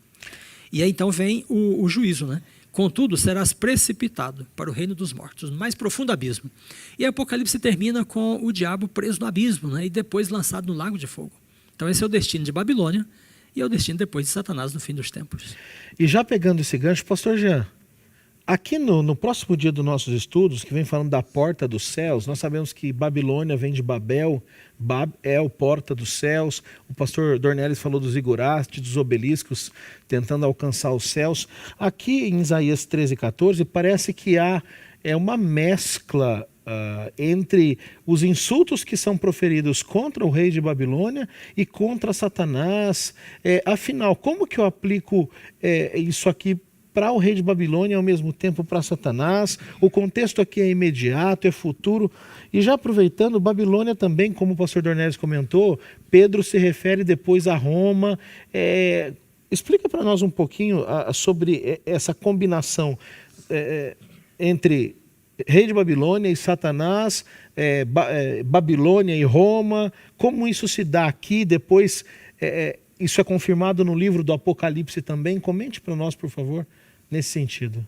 E aí então vem o juízo, né? Contudo, serás precipitado para o reino dos mortos, no mais profundo abismo. E Apocalipse termina com o diabo preso no abismo, né? E depois lançado no lago de fogo. Então esse é o destino de Babilônia e é o destino depois de Satanás no fim dos tempos. E já pegando esse gancho, pastor Jean, aqui no próximo dia dos nossos estudos, que vem falando da porta dos céus, nós sabemos que Babilônia vem de Babel, Babel, porta dos céus. O pastor Dornelles falou dos zigurates, dos obeliscos, tentando alcançar os céus. Aqui em Isaías 13:14, parece que há uma mescla entre os insultos que são proferidos contra o rei de Babilônia e contra Satanás. Afinal, como que eu aplico isso aqui para o rei de Babilônia e ao mesmo tempo para Satanás? O contexto aqui é imediato, é futuro. E já aproveitando, Babilônia também, como o pastor Dornelles comentou, Pedro se refere depois a Roma. Explica para nós um pouquinho sobre essa combinação entre rei de Babilônia e Satanás, Babilônia e Roma, como isso se dá aqui, depois isso é confirmado no livro do Apocalipse também. Comente para nós, por favor, nesse sentido.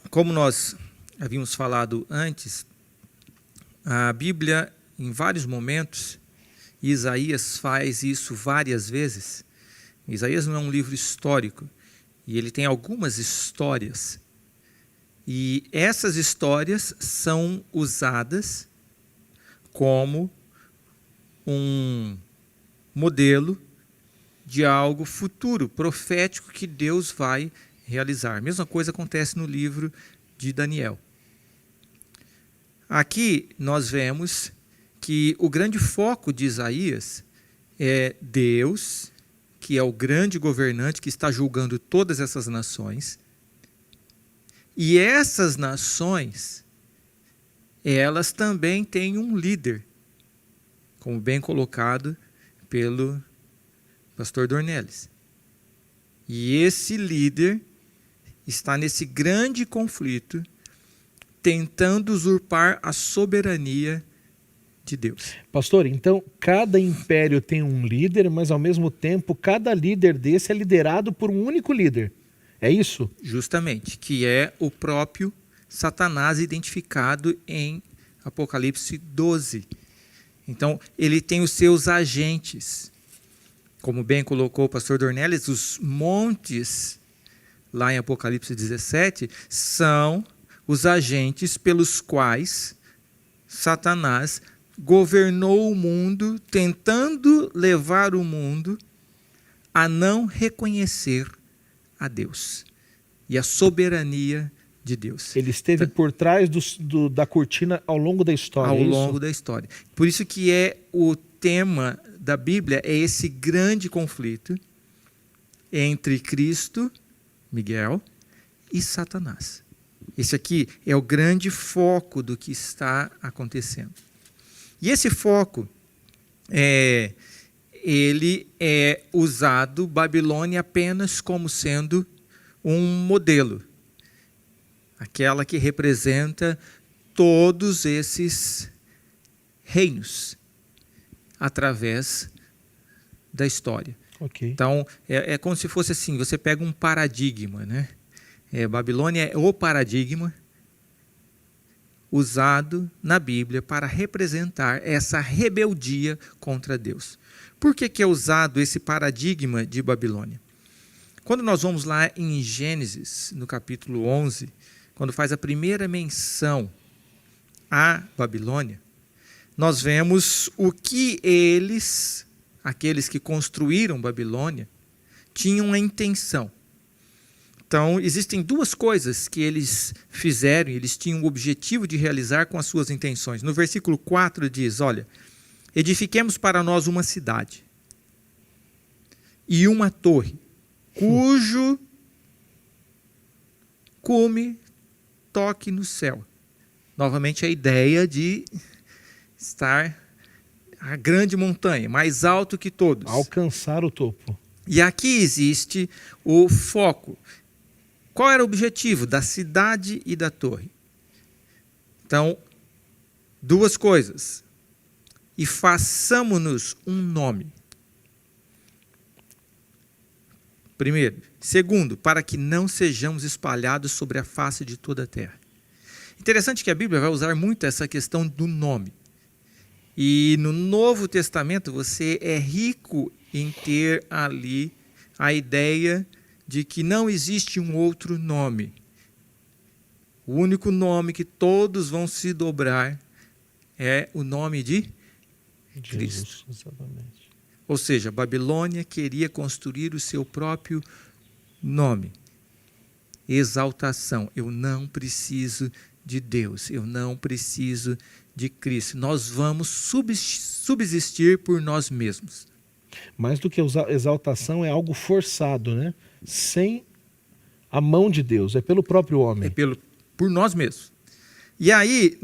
Como nós havíamos falado antes, a Bíblia, em vários momentos, e Isaías faz isso várias vezes. Isaías não é um livro histórico, e ele tem algumas histórias. E essas histórias são usadas como um modelo de algo futuro, profético, que Deus vai realizar. A mesma coisa acontece no livro de Daniel. Aqui nós vemos que o grande foco de Isaías é Deus, que é o grande governante que está julgando todas essas nações. E essas nações, elas também têm um líder, como bem colocado pelo pastor Dornelles. E esse líder está nesse grande conflito, tentando usurpar a soberania de Deus. Pastor, então cada império tem um líder, mas ao mesmo tempo cada líder desse é liderado por um único líder. É isso? Justamente, que é o próprio Satanás, identificado em Apocalipse 12. Então, ele tem os seus agentes. Como bem colocou o pastor Dornelles, os montes, lá em Apocalipse 17, são os agentes pelos quais Satanás governou o mundo, tentando levar o mundo a não reconhecer a Deus e a soberania de Deus. Ele esteve por trás da cortina ao longo da história. Ao longo da história. Por isso que o tema da Bíblia é esse grande conflito entre Cristo, Miguel, e Satanás. Esse aqui é o grande foco do que está acontecendo. E esse foco ele é usado, Babilônia, apenas como sendo um modelo. Aquela que representa todos esses reinos através da história. Okay. Então, é como se fosse assim, você pega um paradigma, né? Babilônia é o paradigma, usado na Bíblia para representar essa rebeldia contra Deus. Por que é usado esse paradigma de Babilônia? Quando nós vamos lá em Gênesis, no capítulo 11, quando faz a primeira menção à Babilônia, nós vemos o que eles, aqueles que construíram Babilônia, tinham a intenção. Então, existem duas coisas que eles fizeram, e eles tinham o objetivo de realizar com as suas intenções. No versículo 4 diz, olha, edifiquemos para nós uma cidade e uma torre, cujo cume toque no céu. Novamente a ideia de estar a grande montanha, mais alto que todos. Alcançar o topo. E aqui existe o foco. Qual era o objetivo da cidade e da torre? Então, duas coisas. E façamo-nos um nome. Primeiro. Segundo, para que não sejamos espalhados sobre a face de toda a terra. Interessante que a Bíblia vai usar muito essa questão do nome. E no Novo Testamento você é rico em ter ali a ideia de que não existe um outro nome. O único nome que todos vão se dobrar é o nome de Cristo. Exatamente. Ou seja, Babilônia queria construir o seu próprio nome. Exaltação. Eu não preciso de Deus. Eu não preciso de Cristo. Nós vamos subsistir por nós mesmos. Mais do que exaltação, é algo forçado, né? Sem a mão de Deus, é pelo próprio homem. É por nós mesmos. E aí,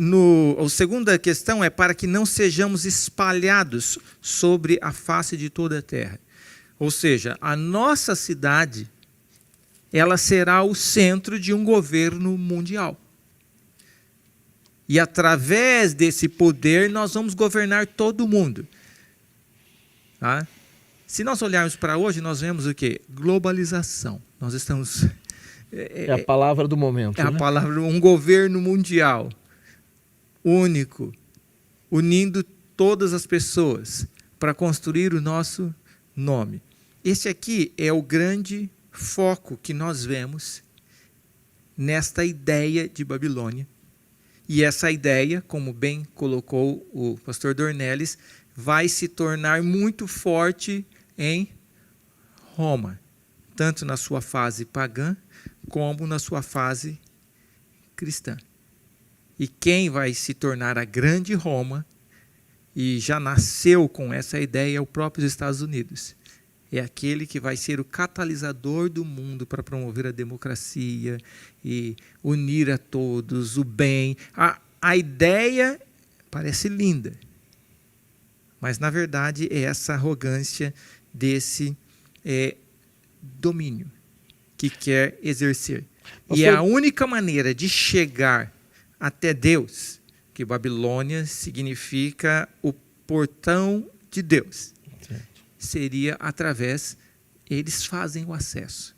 a segunda questão é para que não sejamos espalhados sobre a face de toda a terra. Ou seja, a nossa cidade, ela será o centro de um governo mundial. E através desse poder, nós vamos governar todo mundo. Tá? Se nós olharmos para hoje, nós vemos o quê? Globalização. Nós estamos... É a palavra do momento. É a palavra, um governo mundial, único, unindo todas as pessoas para construir o nosso nome. Esse aqui é o grande foco que nós vemos nesta ideia de Babilônia. E essa ideia, como bem colocou o pastor Dornelles, vai se tornar muito forte em Roma, tanto na sua fase pagã, como na sua fase cristã. E quem vai se tornar a grande Roma, e já nasceu com essa ideia, é o próprio Estados Unidos. É aquele que vai ser o catalisador do mundo para promover a democracia e unir a todos, o bem. A ideia parece linda, mas na verdade é essa arrogância desse domínio que quer exercer. E é a única maneira de chegar até Deus, que Babilônia significa o portão de Deus, seria através, eles fazem o acesso.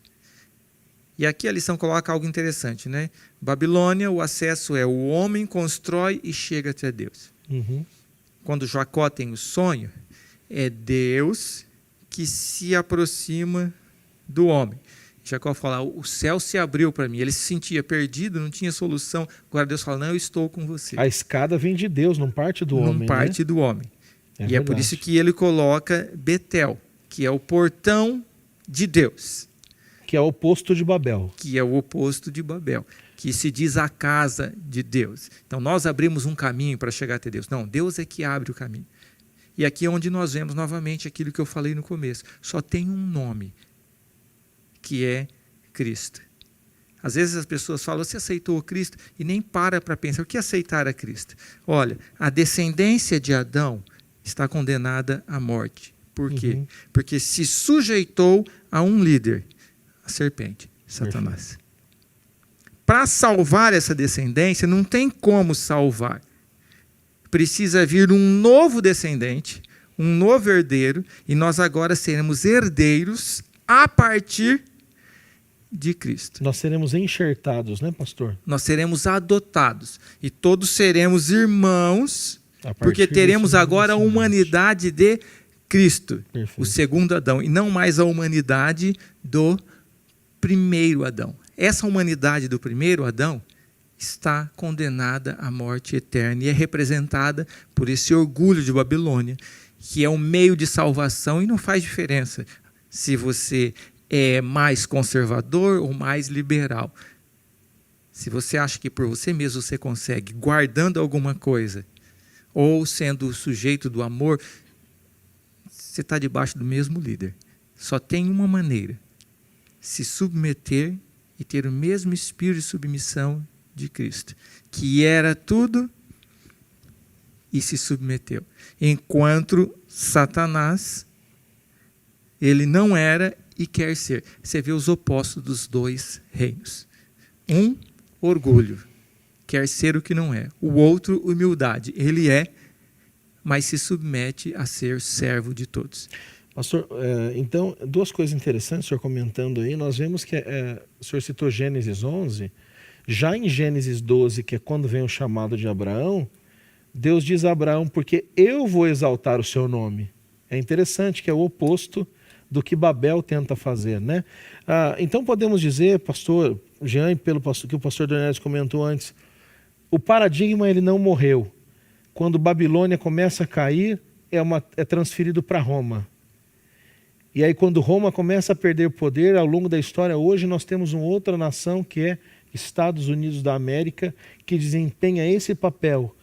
E aqui a lição coloca algo interessante, né? Babilônia, o acesso é o homem constrói e chega até Deus. Uhum. Quando Jacó tem o sonho, é Deus que se aproxima do homem. Jacó fala, o céu se abriu para mim. Ele se sentia perdido, não tinha solução. Agora Deus fala, não, eu estou com você. A escada vem de Deus, não parte do homem. Não parte, né? Do homem. É e verdade. é por isso que ele coloca Betel, que é o portão de Deus. Que é o oposto de Babel. Que é o oposto de Babel, que se diz a casa de Deus. Então nós abrimos um caminho para chegar até Deus. Não, Deus é que abre o caminho. E aqui é onde nós vemos novamente aquilo que eu falei no começo. Só tem um nome, que é Cristo. Às vezes as pessoas falam, você aceitou Cristo? E nem para pensar, o que é aceitar a Cristo? Olha, a descendência de Adão está condenada à morte. Por quê? Uhum. Porque se sujeitou a um líder, a serpente, Satanás. Para salvar essa descendência, não tem como salvar. Precisa vir um novo descendente, um novo herdeiro, e nós agora seremos herdeiros a partir de Cristo. Nós seremos enxertados, né, pastor? Nós seremos adotados e todos seremos irmãos, A partir porque teremos desse agora a seguinte. humanidade de Cristo, Perfeito. o segundo Adão, e não mais a humanidade do primeiro Adão. Essa humanidade do primeiro Adão está condenada à morte eterna e é representada por esse orgulho de Babilônia, que é um meio de salvação e não faz diferença se você é mais conservador ou mais liberal. Se você acha que por você mesmo você consegue, guardando alguma coisa, ou sendo o sujeito do amor, você está debaixo do mesmo líder. Só tem uma maneira: se submeter e ter o mesmo espírito de submissão de Cristo, que era tudo e se submeteu. Enquanto Satanás, ele não era e quer ser. Você vê os opostos dos dois reinos. Um, orgulho, quer ser o que não é. O outro, humildade. Ele é, mas se submete a ser servo de todos. Pastor, então, duas coisas interessantes, o senhor comentando aí. Nós vemos que o senhor citou Gênesis 11. Já em Gênesis 12, que é quando vem o chamado de Abraão, Deus diz a Abraão: porque eu vou exaltar o seu nome. É interessante que é o oposto do que Babel tenta fazer, né? Então podemos dizer, pastor Jean, pelo que o pastor Dornelles comentou antes, o paradigma ele não morreu. Quando Babilônia começa a cair, é transferido para Roma. E aí quando Roma começa a perder poder, ao longo da história, hoje nós temos uma outra nação que é Estados Unidos da América, que desempenha esse papel.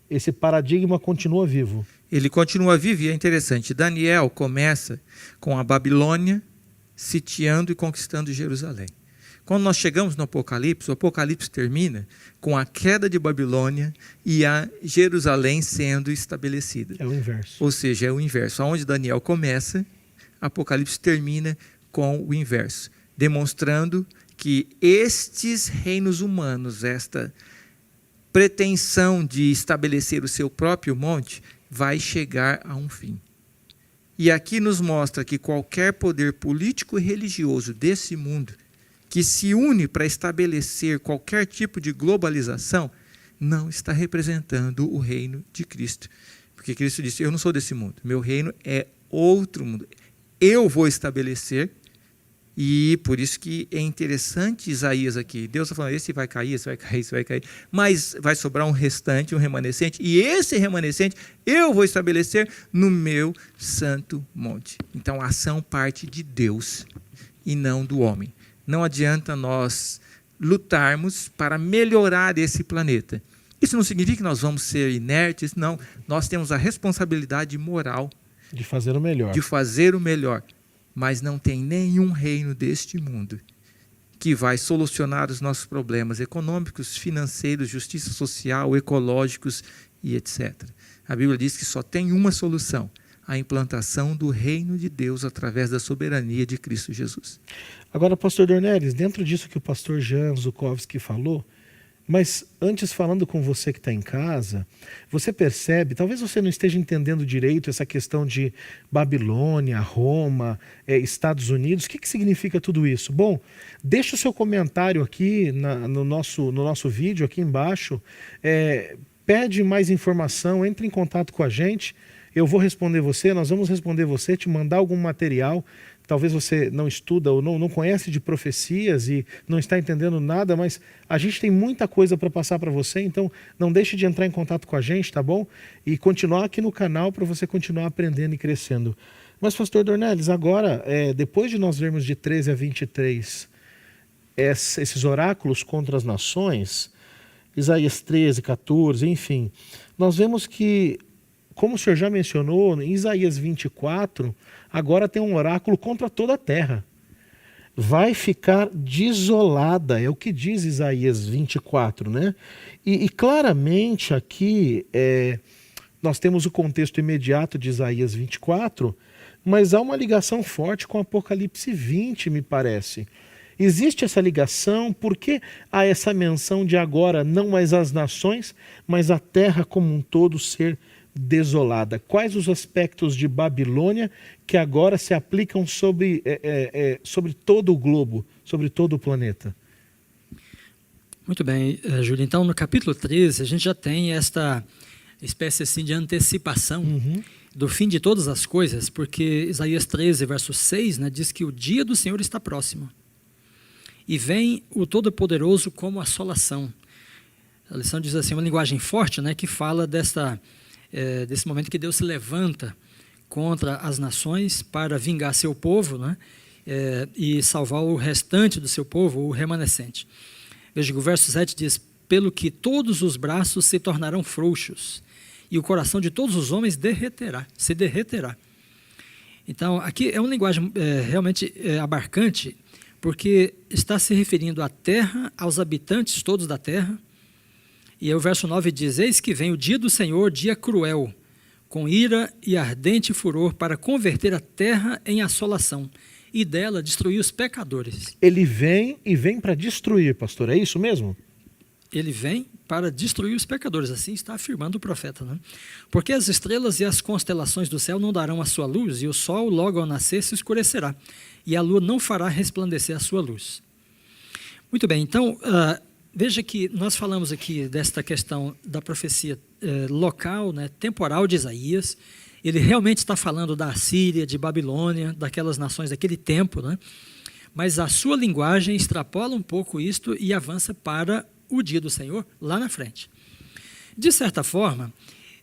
Esse paradigma continua vivo. Ele continua vivo e é interessante. Daniel começa com a Babilônia sitiando e conquistando Jerusalém. Quando nós chegamos no Apocalipse, o Apocalipse termina com a queda de Babilônia e a Jerusalém sendo estabelecida. É o inverso. Ou seja, é o inverso. Onde Daniel começa, Apocalipse termina com o inverso, demonstrando que estes reinos humanos, esta pretensão de estabelecer o seu próprio monte, vai chegar a um fim. E aqui nos mostra que qualquer poder político e religioso desse mundo que se une para estabelecer qualquer tipo de globalização não está representando o reino de Cristo. Porque Cristo disse: eu não sou desse mundo, meu reino é outro mundo. Eu vou estabelecer. E por isso que é interessante Isaías aqui. Deus está falando: esse vai cair, esse vai cair, esse vai cair. Mas vai sobrar um restante, um remanescente. E esse remanescente eu vou estabelecer no meu santo monte. Então a ação parte de Deus e não do homem. Não adianta nós lutarmos para melhorar esse planeta. Isso não significa que nós vamos ser inertes. Não, nós temos a responsabilidade moral de fazer o melhor. De fazer o melhor. Mas não tem nenhum reino deste mundo que vai solucionar os nossos problemas econômicos, financeiros, justiça social, ecológicos e etc. A Bíblia diz que só tem uma solução: a implantação do reino de Deus através da soberania de Cristo Jesus. Agora, pastor Dornelles, dentro disso que o pastor Jan Zukovski falou, mas antes, falando com você que está em casa, você percebe, talvez você não esteja entendendo direito essa questão de Babilônia, Roma, Estados Unidos. O que significa tudo isso? Bom, deixa o seu comentário aqui no nosso vídeo, aqui embaixo. Pede mais informação, entre em contato com a gente. Eu vou responder você, nós vamos responder você, te mandar algum material. Talvez você não estuda ou não conhece de profecias e não está entendendo nada, mas a gente tem muita coisa para passar para você, então não deixe de entrar em contato com a gente, tá bom? E continuar aqui no canal para você continuar aprendendo e crescendo. Mas, pastor Dornelles, agora, depois de nós vermos de 13 a 23 esses oráculos contra as nações, Isaías 13, 14, enfim, nós vemos que, como o senhor já mencionou, em Isaías 24, agora tem um oráculo contra toda a terra. Vai ficar desolada, é o que diz Isaías 24, né? E claramente aqui, nós temos o contexto imediato de Isaías 24, mas há uma ligação forte com Apocalipse 20, me parece. Existe essa ligação, porque há essa menção de agora não mais as nações, mas a terra como um todo ser desolada. Quais os aspectos de Babilônia que agora se aplicam sobre todo o globo, sobre todo o planeta? Muito bem, Júlio. Então, no capítulo 13, a gente já tem esta espécie assim de antecipação do fim de todas as coisas, porque Isaías 13, verso 6, né, diz que o dia do Senhor está próximo. E vem o Todo-Poderoso como assolação. A lição diz assim, uma linguagem forte, né, que fala desse momento que Deus se levanta contra as nações para vingar seu povo, né, e salvar o restante do seu povo, o remanescente. Veja que o verso 7 diz, pelo que todos os braços se tornarão frouxos, e o coração de todos os homens se derreterá. Então, aqui é uma linguagem realmente abarcante, porque está se referindo à terra, aos habitantes todos da terra. E aí o verso 9 diz, eis que vem o dia do Senhor, dia cruel, com ira e ardente furor, para converter a terra em assolação, e dela destruir os pecadores. Ele vem e vem para destruir, pastor, é isso mesmo? Ele vem para destruir os pecadores, assim está afirmando o profeta, né? Porque as estrelas e as constelações do céu não darão a sua luz, e o sol logo ao nascer se escurecerá, e a lua não fará resplandecer a sua luz. Muito bem, então, veja que nós falamos aqui desta questão da profecia local, né, temporal de Isaías. Ele realmente está falando da Assíria, de Babilônia, daquelas nações daquele tempo, né? Mas a sua linguagem extrapola um pouco isto e avança para o dia do Senhor lá na frente. De certa forma,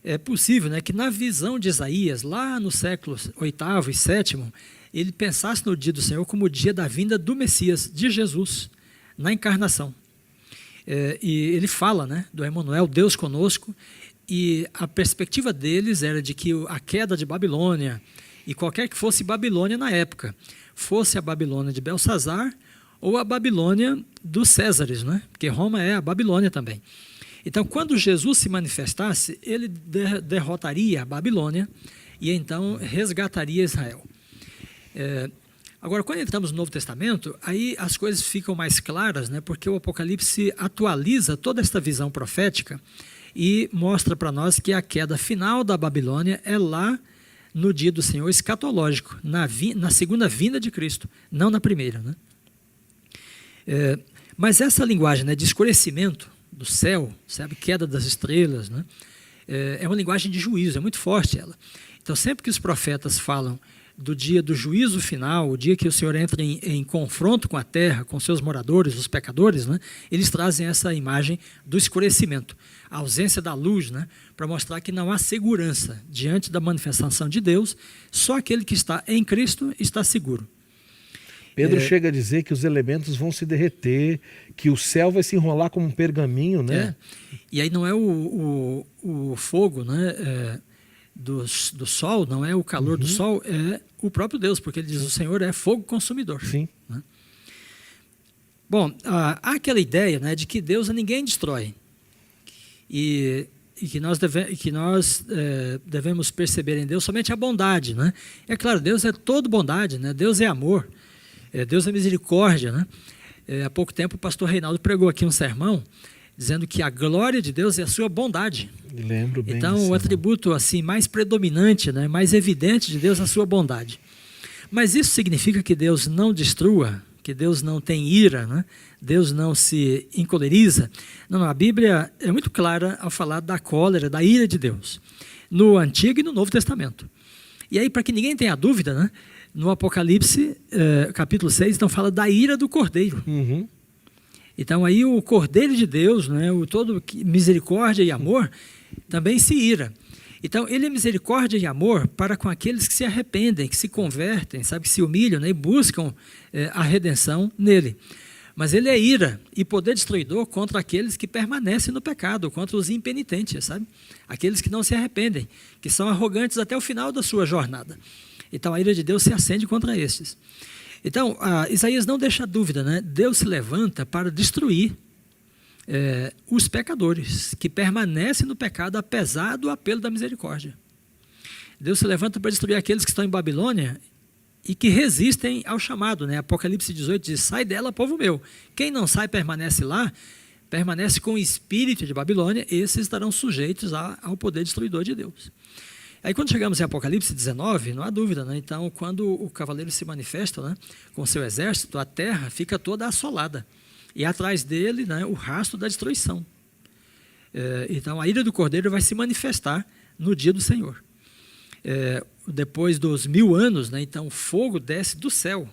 é possível, né, que na visão de Isaías, lá no século 8º e 7º, ele pensasse no dia do Senhor como o dia da vinda do Messias, de Jesus, na encarnação. E ele fala, né, do Emanuel, Deus conosco, e a perspectiva deles era de que a queda de Babilônia, e qualquer que fosse Babilônia na época, fosse a Babilônia de Belsazar ou a Babilônia dos Césares, né? Porque Roma é a Babilônia também. Então, quando Jesus se manifestasse, ele derrotaria a Babilônia e então resgataria Israel. Agora, quando entramos no Novo Testamento, aí as coisas ficam mais claras, né? Porque o Apocalipse atualiza toda esta visão profética e mostra para nós que a queda final da Babilônia é lá no dia do Senhor escatológico, na segunda vinda de Cristo, não na primeira, né? Mas essa linguagem, né, de escurecimento do céu, sabe, queda das estrelas, né, é uma linguagem de juízo, é muito forte ela. Então, sempre que os profetas falam do dia do juízo final, o dia que o Senhor entra em confronto com a terra, com seus moradores, os pecadores, né, eles trazem essa imagem do escurecimento, a ausência da luz, né, para mostrar que não há segurança diante da manifestação de Deus, só aquele que está em Cristo está seguro. Pedro chega a dizer que os elementos vão se derreter, que o céu vai se enrolar como um pergaminho, né? E aí não é o fogo, né, do sol, não é o calor do sol, é o próprio Deus, porque ele diz, o Senhor é fogo consumidor. Sim. Né? Bom, há aquela ideia, né, de que Deus a ninguém destrói. E que nós devemos perceber em Deus somente a bondade, né? É claro, Deus é todo bondade, né? Deus é amor. Deus é misericórdia, né? Há pouco tempo o pastor Reinaldo pregou aqui um sermão dizendo que a glória de Deus é a sua bondade. Lembro bem. Então, o atributo assim mais predominante, né, mais evidente de Deus é a sua bondade. Mas isso significa que Deus não destrua, que Deus não tem ira, né? Deus não se encoleriza. Não, a Bíblia é muito clara ao falar da cólera, da ira de Deus, no Antigo e no Novo Testamento. E aí, para que ninguém tenha dúvida, né, no Apocalipse, capítulo 6, então fala da ira do Cordeiro. Então aí o Cordeiro de Deus, né, o todo misericórdia e amor, também se ira. Então ele é misericórdia e amor para com aqueles que se arrependem, que se convertem, sabe, que se humilham, né, e buscam a redenção nele. Mas ele é ira e poder destruidor contra aqueles que permanecem no pecado, contra os impenitentes, sabe? Aqueles que não se arrependem, que são arrogantes até o final da sua jornada. Então a ira de Deus se acende contra estes. Então, Isaías não deixa dúvida, né? Deus se levanta para destruir os pecadores, que permanecem no pecado apesar do apelo da misericórdia. Deus se levanta para destruir aqueles que estão em Babilônia e que resistem ao chamado, né? Apocalipse 18 diz, sai dela, povo meu. Quem não sai permanece lá, permanece com o espírito de Babilônia, esses estarão sujeitos ao poder destruidor de Deus. Aí quando chegamos em Apocalipse 19, não há dúvida, né? Então quando o cavaleiro se manifesta, né, com seu exército, a terra fica toda assolada. E atrás dele, né, o rastro da destruição. Então a ira do Cordeiro vai se manifestar no dia do Senhor. Depois dos 1000 anos, né, então o fogo desce do céu.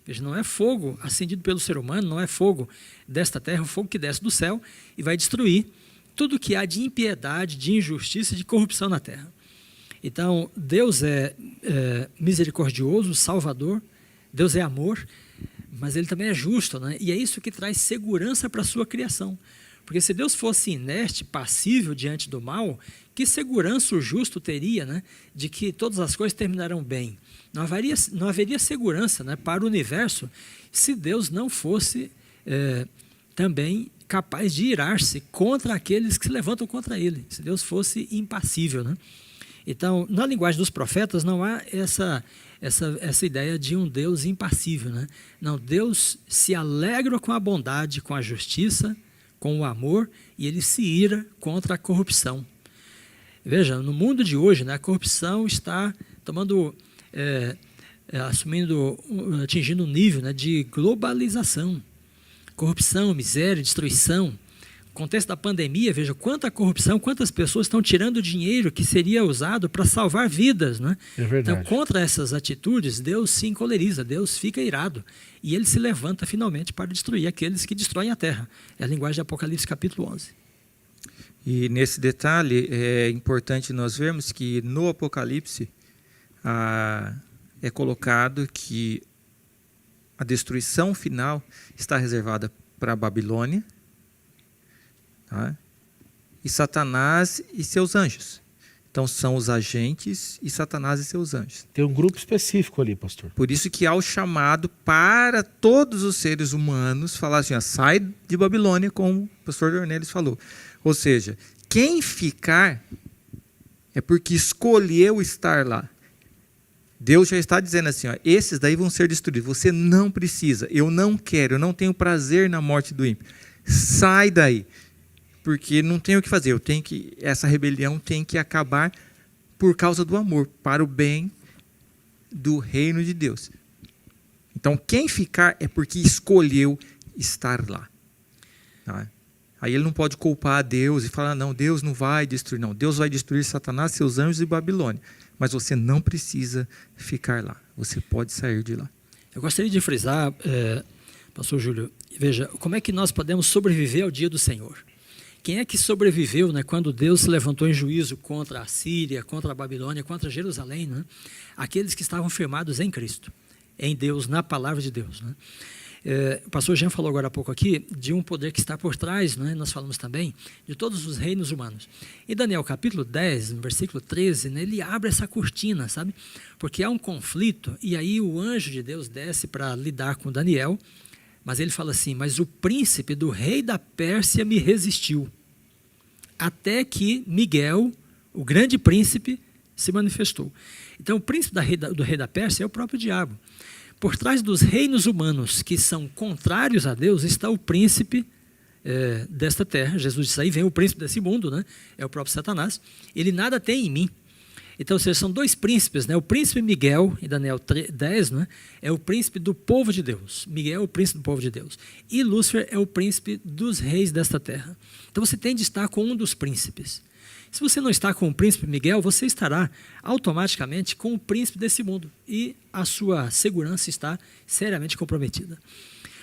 Veja, não é fogo acendido pelo ser humano, não é fogo desta terra, é um fogo que desce do céu e vai destruir tudo que há de impiedade, de injustiça, de corrupção na terra. Então, Deus é misericordioso, salvador, Deus é amor, mas Ele também é justo, né? E é isso que traz segurança para a sua criação. Porque se Deus fosse inerte, passível diante do mal, que segurança o justo teria, né, de que todas as coisas terminarão bem? Não haveria segurança, né, para o universo se Deus não fosse também capaz de irar-se contra aqueles que se levantam contra Ele, se Deus fosse impassível, né? Então, na linguagem dos profetas, não há essa ideia de um Deus impassível, né? Não, Deus se alegra com a bondade, com a justiça, com o amor, e Ele se ira contra a corrupção. Veja, no mundo de hoje, né, a corrupção está atingindo um nível, né, de globalização. Corrupção, miséria, destruição. No contexto da pandemia, veja quanta corrupção, quantas pessoas estão tirando dinheiro que seria usado para salvar vidas, né? É verdade. Então, contra essas atitudes, Deus se encoleriza, Deus fica irado. E Ele se levanta finalmente para destruir aqueles que destroem a terra. É a linguagem de Apocalipse capítulo 11. E nesse detalhe é importante nós vermos que no Apocalipse é colocado que a destruição final está reservada para a Babilônia, tá? E Satanás e seus anjos. Então são os agentes e Satanás e seus anjos. Tem um grupo específico ali, pastor. Por isso que há o chamado para todos os seres humanos falar assim, ó, sai de Babilônia, como o pastor Dornelles falou. Ou seja, quem ficar é porque escolheu estar lá. Deus já está dizendo assim, ó, esses daí vão ser destruídos. Você não precisa, eu não quero, eu não tenho prazer na morte do ímpio. Sai daí, porque não tenho o que fazer. Essa rebelião tem que acabar por causa do amor, para o bem do reino de Deus. Então, quem ficar é porque escolheu estar lá. Tá? Aí ele não pode culpar a Deus e falar, não, Deus não vai destruir. Não, Deus vai destruir Satanás, seus anjos e Babilônia. Mas você não precisa ficar lá. Você pode sair de lá. Eu gostaria de frisar, pastor Júlio, veja, como é que nós podemos sobreviver ao dia do Senhor? Quem é que sobreviveu, né, quando Deus se levantou em juízo contra a Síria, contra a Babilônia, contra Jerusalém? Né? Aqueles que estavam firmados em Cristo, em Deus, na palavra de Deus. Né? O pastor Jean falou agora há pouco aqui de um poder que está por trás, né? Nós falamos também de todos os reinos humanos. E Daniel capítulo 10, no versículo 13, né, ele abre essa cortina, sabe? Porque há um conflito e aí o anjo de Deus desce para lidar com Daniel, mas ele fala assim, mas o príncipe do rei da Pérsia me resistiu, até que Miguel, o grande príncipe, se manifestou. Então o príncipe do rei da Pérsia é o próprio diabo. Por trás dos reinos humanos que são contrários a Deus está o príncipe desta terra. Jesus disse, aí vem o príncipe desse mundo, né? É o próprio Satanás. Ele nada tem em mim. Então, são dois príncipes, né? O príncipe Miguel, em Daniel 10, né? É o príncipe do povo de Deus. Miguel é o príncipe do povo de Deus. E Lúcifer é o príncipe dos reis desta terra. Então, você tem de estar com um dos príncipes. Se você não está com o príncipe Miguel, você estará automaticamente com o príncipe desse mundo. E a sua segurança está seriamente comprometida.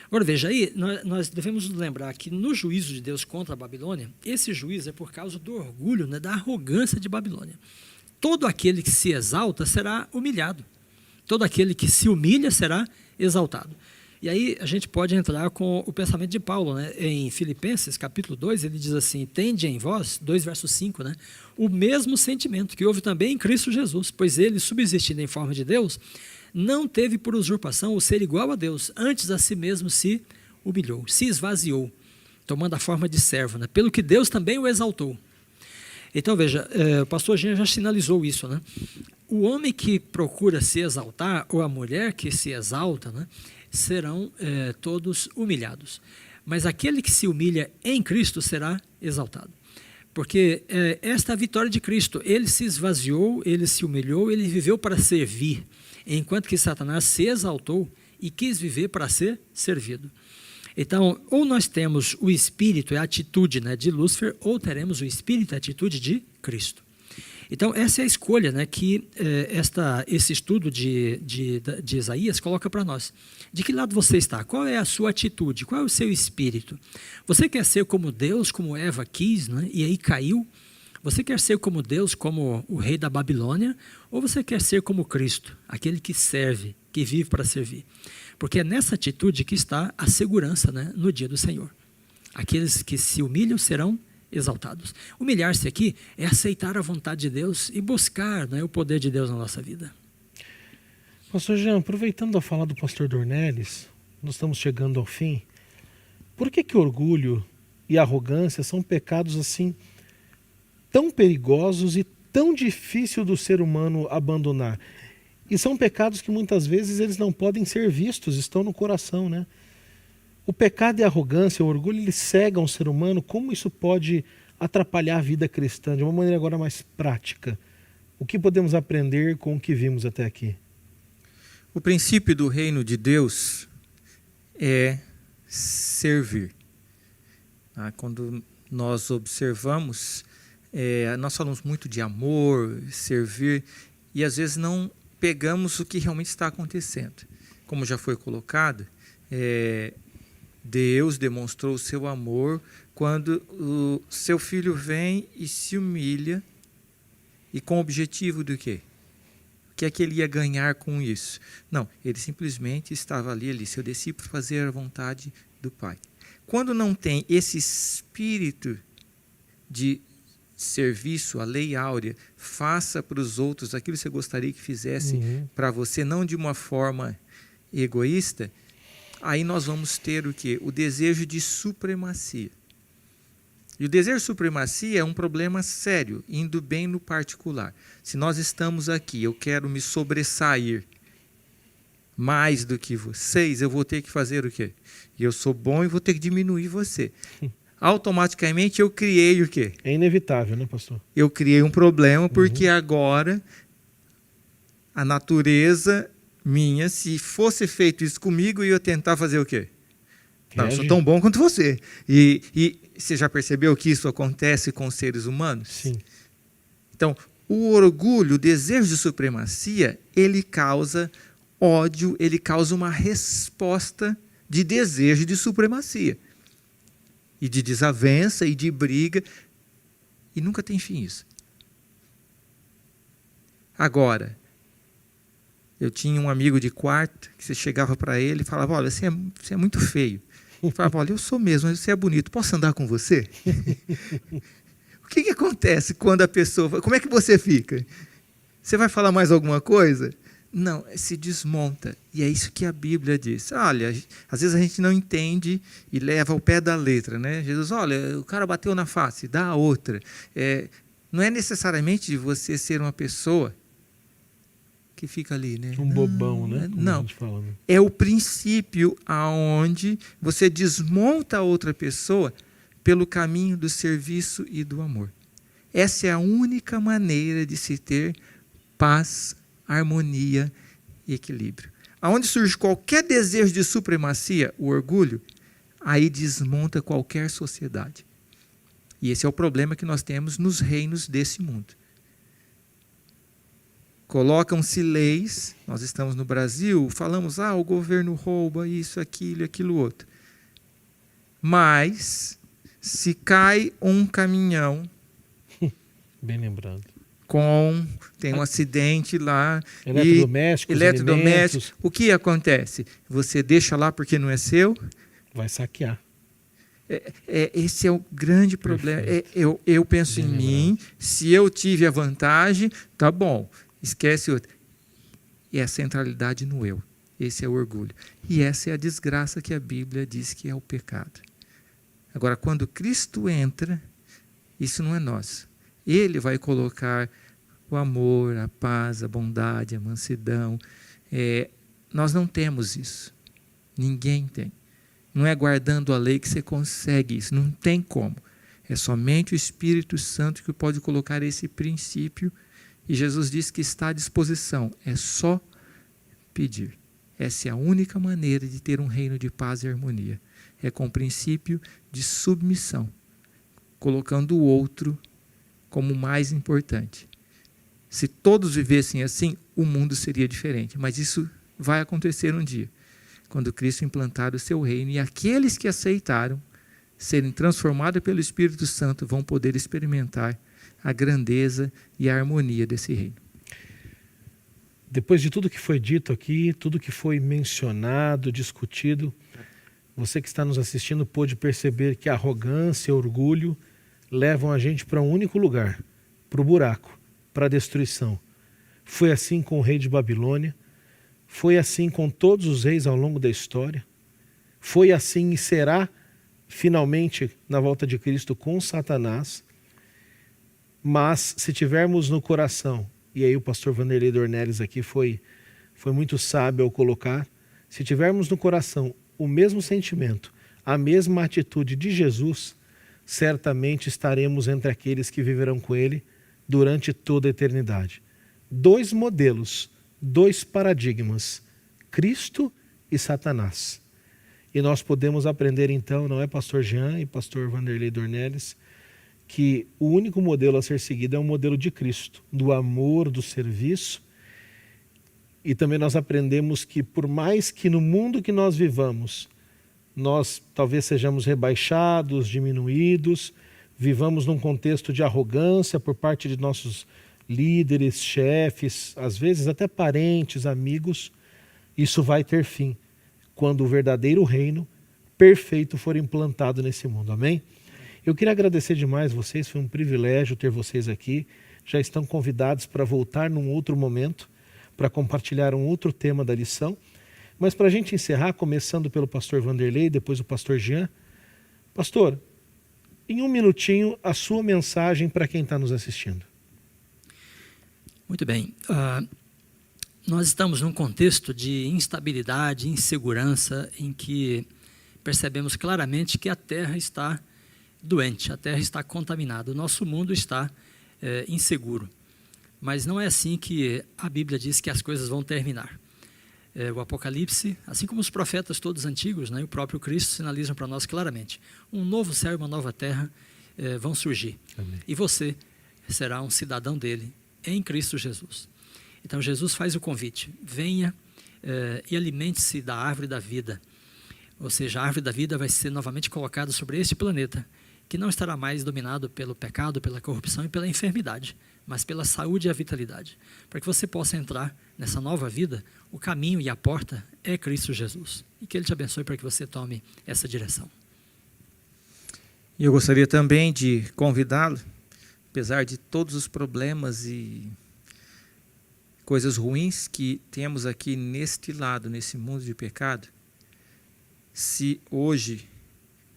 Agora veja aí, nós devemos nos lembrar que no juízo de Deus contra a Babilônia, esse juízo é por causa do orgulho, né, da arrogância de Babilônia. Todo aquele que se exalta será humilhado. Todo aquele que se humilha será exaltado. E aí a gente pode entrar com o pensamento de Paulo, né? Em Filipenses, capítulo 2, ele diz assim, tende em vós, 2 versos 5, né? O mesmo sentimento que houve também em Cristo Jesus, pois ele, subsistindo em forma de Deus, não teve por usurpação o ser igual a Deus, antes a si mesmo se humilhou, se esvaziou, tomando a forma de servo, né? Pelo que Deus também o exaltou. Então veja, o pastor Jean já sinalizou isso, né? O homem que procura se exaltar, ou a mulher que se exalta, né, serão todos humilhados. mas aquele que se humilha em Cristo será exaltado. Porque esta é a vitória de Cristo. Ele se esvaziou, ele se humilhou, ele viveu para servir, enquanto que Satanás se exaltou e quis viver para ser servido. Então, ou nós temos o espírito e a atitude, né, de Lúcifer, ou teremos o espírito e a atitude de Cristo. Então, essa é a escolha, né, que esse estudo de Isaías coloca para nós. De que lado você está? Qual é a sua atitude? Qual é o seu espírito? Você quer ser como Deus, como Eva quis, né, e aí caiu? Você quer ser como Deus, como o rei da Babilônia? Ou você quer ser como Cristo, aquele que serve, que vive para servir? Porque é nessa atitude que está a segurança, né, no dia do Senhor. Aqueles que se humilham serão exaltados. Humilhar-se aqui é aceitar a vontade de Deus e buscar, né, o poder de Deus na nossa vida. Pastor Jean, aproveitando a fala do pastor Dornelles, nós estamos chegando ao fim. Por que orgulho e arrogância são pecados assim tão perigosos e tão difícil do ser humano abandonar? E são pecados que muitas vezes eles não podem ser vistos, estão no coração, né? O pecado e a arrogância, o orgulho, eles cegam o ser humano. Como isso pode atrapalhar a vida cristã de uma maneira agora mais prática? O que podemos aprender com o que vimos até aqui? O princípio do reino de Deus é servir. Quando nós observamos, nós falamos muito de amor, servir, e às vezes não pegamos o que realmente está acontecendo. Como já foi colocado, Deus demonstrou o seu amor quando o seu filho vem e se humilha, e com o objetivo do quê? O que é que ele ia ganhar com isso? Não, ele simplesmente estava ali, seu discípulo, fazer a vontade do Pai. Quando não tem esse espírito de serviço, a lei áurea, faça para os outros aquilo que você gostaria que fizesse para você, não de uma forma egoísta, aí nós vamos ter o quê? O desejo de supremacia. E o desejo de supremacia é um problema sério, indo bem no particular. Se nós estamos aqui, eu quero me sobressair mais do que vocês, eu vou ter que fazer o quê? E eu sou bom e vou ter que diminuir você. Automaticamente eu criei o quê? É inevitável, né, pastor? Eu criei um problema porque agora a natureza minha, se fosse feito isso comigo, eu ia tentar fazer o quê? Não, eu sou tão bom quanto você. E você já percebeu que isso acontece com os seres humanos? Sim. Então, o orgulho, o desejo de supremacia, ele causa ódio, ele causa uma resposta de desejo de supremacia. E de desavença, e de briga. E nunca tem fim isso. Agora, eu tinha um amigo de quarto, que você chegava para ele e falava, olha, você é muito feio. Ele falava, olha, eu sou mesmo, mas você é bonito, posso andar com você? O que acontece quando a pessoa... Como é que você fica? Você vai falar mais alguma coisa? Não, se desmonta. E é isso que a Bíblia diz. Olha, às vezes a gente não entende e leva ao pé da letra, né? Jesus, olha, o cara bateu na face, dá a outra. Não é necessariamente de você ser uma pessoa que fica ali, né? Um bobão, né? Como não, fala, né? É o princípio aonde você desmonta a outra pessoa pelo caminho do serviço e do amor. Essa é a única maneira de se ter paz, harmonia e equilíbrio. Aonde surge qualquer desejo de supremacia, o orgulho, aí desmonta qualquer sociedade. E esse é o problema que nós temos nos reinos desse mundo. Colocam-se leis, nós estamos no Brasil, falamos, o governo rouba isso, aquilo, outro. Mas, se cai um caminhão... Bem lembrado. Tem um acidente lá... Eletrodomésticos, o que acontece? Você deixa lá porque não é seu? Vai saquear. Esse é o grande problema. Eu penso em mim, se eu tive a vantagem, tá bom. Esquece outra. E é a centralidade no eu. Esse é o orgulho. E essa é a desgraça que a Bíblia diz que é o pecado. Agora, quando Cristo entra, isso não é nosso. Ele vai colocar o amor, a paz, a bondade, a mansidão. Nós não temos isso. Ninguém tem. Não é guardando a lei que você consegue isso, não tem como. É somente o Espírito Santo que pode colocar esse princípio, e Jesus disse que está à disposição, é só pedir. Essa é a única maneira de ter um reino de paz e harmonia, é com o princípio de submissão, colocando o outro como mais importante. Se todos vivessem assim, o mundo seria diferente, mas isso vai acontecer um dia, quando Cristo implantar o seu reino, e aqueles que aceitaram serem transformados pelo Espírito Santo vão poder experimentar a grandeza e a harmonia desse reino. Depois de tudo que foi dito aqui, tudo que foi mencionado, discutido, você que está nos assistindo pôde perceber que a arrogância e orgulho levam a gente para um único lugar, para o buraco, para a destruição. Foi assim com o rei de Babilônia, foi assim com todos os reis ao longo da história, foi assim e será finalmente na volta de Cristo com Satanás. Mas se tivermos no coração, e aí o pastor Vanderlei Dornelles aqui foi muito sábio ao colocar, se tivermos no coração o mesmo sentimento, a mesma atitude de Jesus, certamente estaremos entre aqueles que viverão com ele durante toda a eternidade. 2 modelos, 2 paradigmas, Cristo e Satanás. E nós podemos aprender então, não é pastor Jean e pastor Vanderlei Dornelles, que o único modelo a ser seguido é o modelo de Cristo, do amor, do serviço. E também nós aprendemos que por mais que no mundo que nós vivamos, nós talvez sejamos rebaixados, diminuídos, vivamos num contexto de arrogância por parte de nossos líderes, chefes, às vezes até parentes, amigos, isso vai ter fim quando o verdadeiro reino perfeito for implantado nesse mundo. Amém? Eu queria agradecer demais vocês, foi um privilégio ter vocês aqui. Já estão convidados para voltar num outro momento, para compartilhar um outro tema da lição. Mas para a gente encerrar, começando pelo pastor Vanderlei, depois o pastor Jean. Pastor, em 1 minutinho, a sua mensagem para quem está nos assistindo. Muito bem. Nós estamos num contexto de instabilidade, insegurança, em que percebemos claramente que a Terra está doente, a Terra está contaminada, o nosso mundo está inseguro. Mas não é assim que a Bíblia diz que as coisas vão terminar. O Apocalipse, assim como os profetas todos antigos, né, e o próprio Cristo sinalizam para nós claramente, um novo céu e uma nova terra vão surgir. Amém. E você será um cidadão dele em Cristo Jesus. Então Jesus faz o convite, venha e alimente-se da árvore da vida. Ou seja, a árvore da vida vai ser novamente colocada sobre este planeta, que não estará mais dominado pelo pecado, pela corrupção e pela enfermidade, mas pela saúde e a vitalidade. Para que você possa entrar nessa nova vida, o caminho e a porta é Cristo Jesus. E que Ele te abençoe para que você tome essa direção. E eu gostaria também de convidá-lo, apesar de todos os problemas e coisas ruins que temos aqui neste lado, nesse mundo de pecado, se hoje,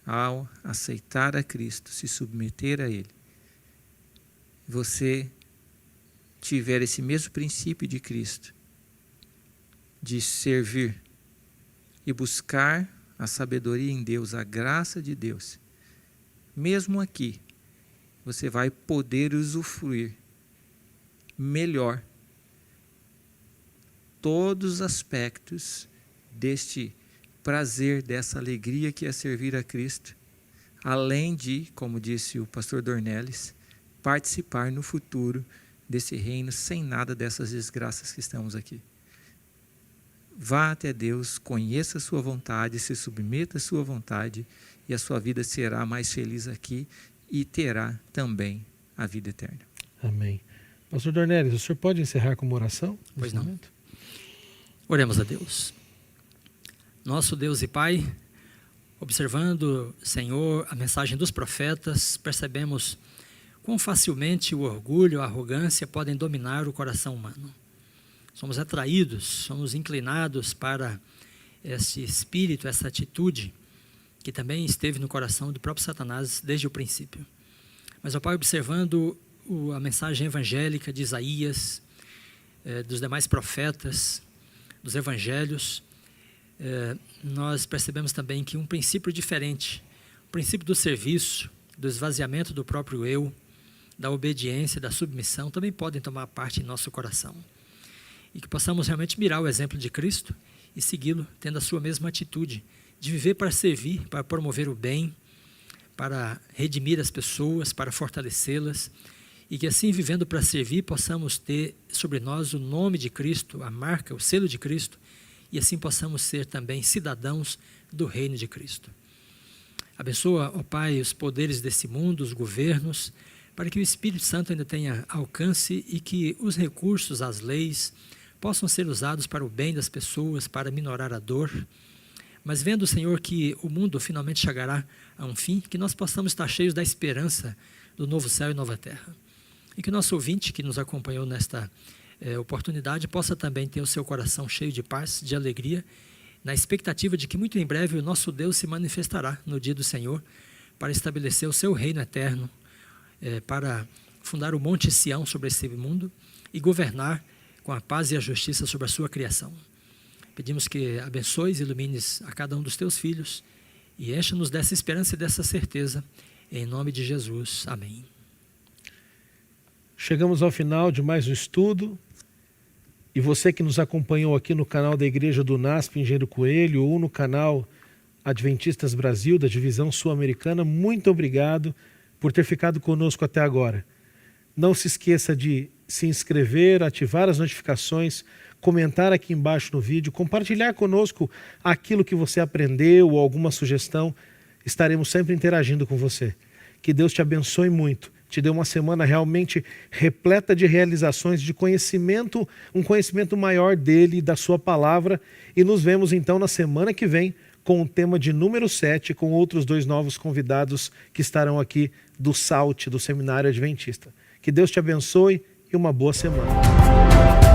ao aceitar a Cristo, se submeter a Ele, você tiver esse mesmo princípio de Cristo, de servir e buscar a sabedoria em Deus, a graça de Deus, mesmo aqui, você vai poder usufruir melhor todos os aspectos deste prazer, dessa alegria que é servir a Cristo, além de, como disse o pastor Dornelles, participar no futuro desse reino sem nada dessas desgraças que estamos aqui. Vá até Deus, conheça a sua vontade, se submeta à sua vontade e a sua vida será mais feliz aqui e terá também a vida eterna. Amém. Pastor Dornelles, o senhor pode encerrar com uma oração? Pois não. Momento? Oremos a Deus. Nosso Deus e Pai, observando, Senhor, a mensagem dos profetas, percebemos quão facilmente o orgulho, a arrogância podem dominar o coração humano. Somos atraídos, somos inclinados para esse espírito, essa atitude que também esteve no coração do próprio Satanás desde o princípio. Mas, ó Pai, observando a mensagem evangélica de Isaías, dos demais profetas, dos evangelhos, nós percebemos também que um princípio diferente, o princípio do serviço, do esvaziamento do próprio eu, da obediência, da submissão, também podem tomar parte em nosso coração. E que possamos realmente mirar o exemplo de Cristo e segui-lo, tendo a sua mesma atitude, de viver para servir, para promover o bem, para redimir as pessoas, para fortalecê-las, e que assim, vivendo para servir, possamos ter sobre nós o nome de Cristo, a marca, o selo de Cristo, e assim possamos ser também cidadãos do reino de Cristo. Abençoa, ó Pai, os poderes desse mundo, os governos, para que o Espírito Santo ainda tenha alcance e que os recursos, as leis, possam ser usados para o bem das pessoas, para minorar a dor. Mas vendo, Senhor, que o mundo finalmente chegará a um fim, que nós possamos estar cheios da esperança do novo céu e nova terra. E que o nosso ouvinte que nos acompanhou nesta oportunidade possa também ter o seu coração cheio de paz, de alegria, na expectativa de que muito em breve o nosso Deus se manifestará no dia do Senhor para estabelecer o seu reino eterno, para fundar o Monte Sião sobre esse mundo e governar com a paz e a justiça sobre a sua criação. Pedimos que abençoes e ilumines a cada um dos teus filhos e encha-nos dessa esperança e dessa certeza, em nome de Jesus. Amém. Chegamos ao final de mais um estudo. E você que nos acompanhou aqui no canal da Igreja do NASP Engenheiro Coelho ou no canal Adventistas Brasil, da Divisão Sul-Americana, muito obrigado por ter ficado conosco até agora. Não se esqueça de se inscrever, ativar as notificações, comentar aqui embaixo no vídeo, compartilhar conosco aquilo que você aprendeu ou alguma sugestão. Estaremos sempre interagindo com você. Que Deus te abençoe muito. Te dê uma semana realmente repleta de realizações, de conhecimento, um conhecimento maior dele e da sua palavra. E nos vemos então na semana que vem com o tema de número 7, com outros 2 novos convidados que estarão aqui do SALT, do Seminário Adventista. Que Deus te abençoe e uma boa semana.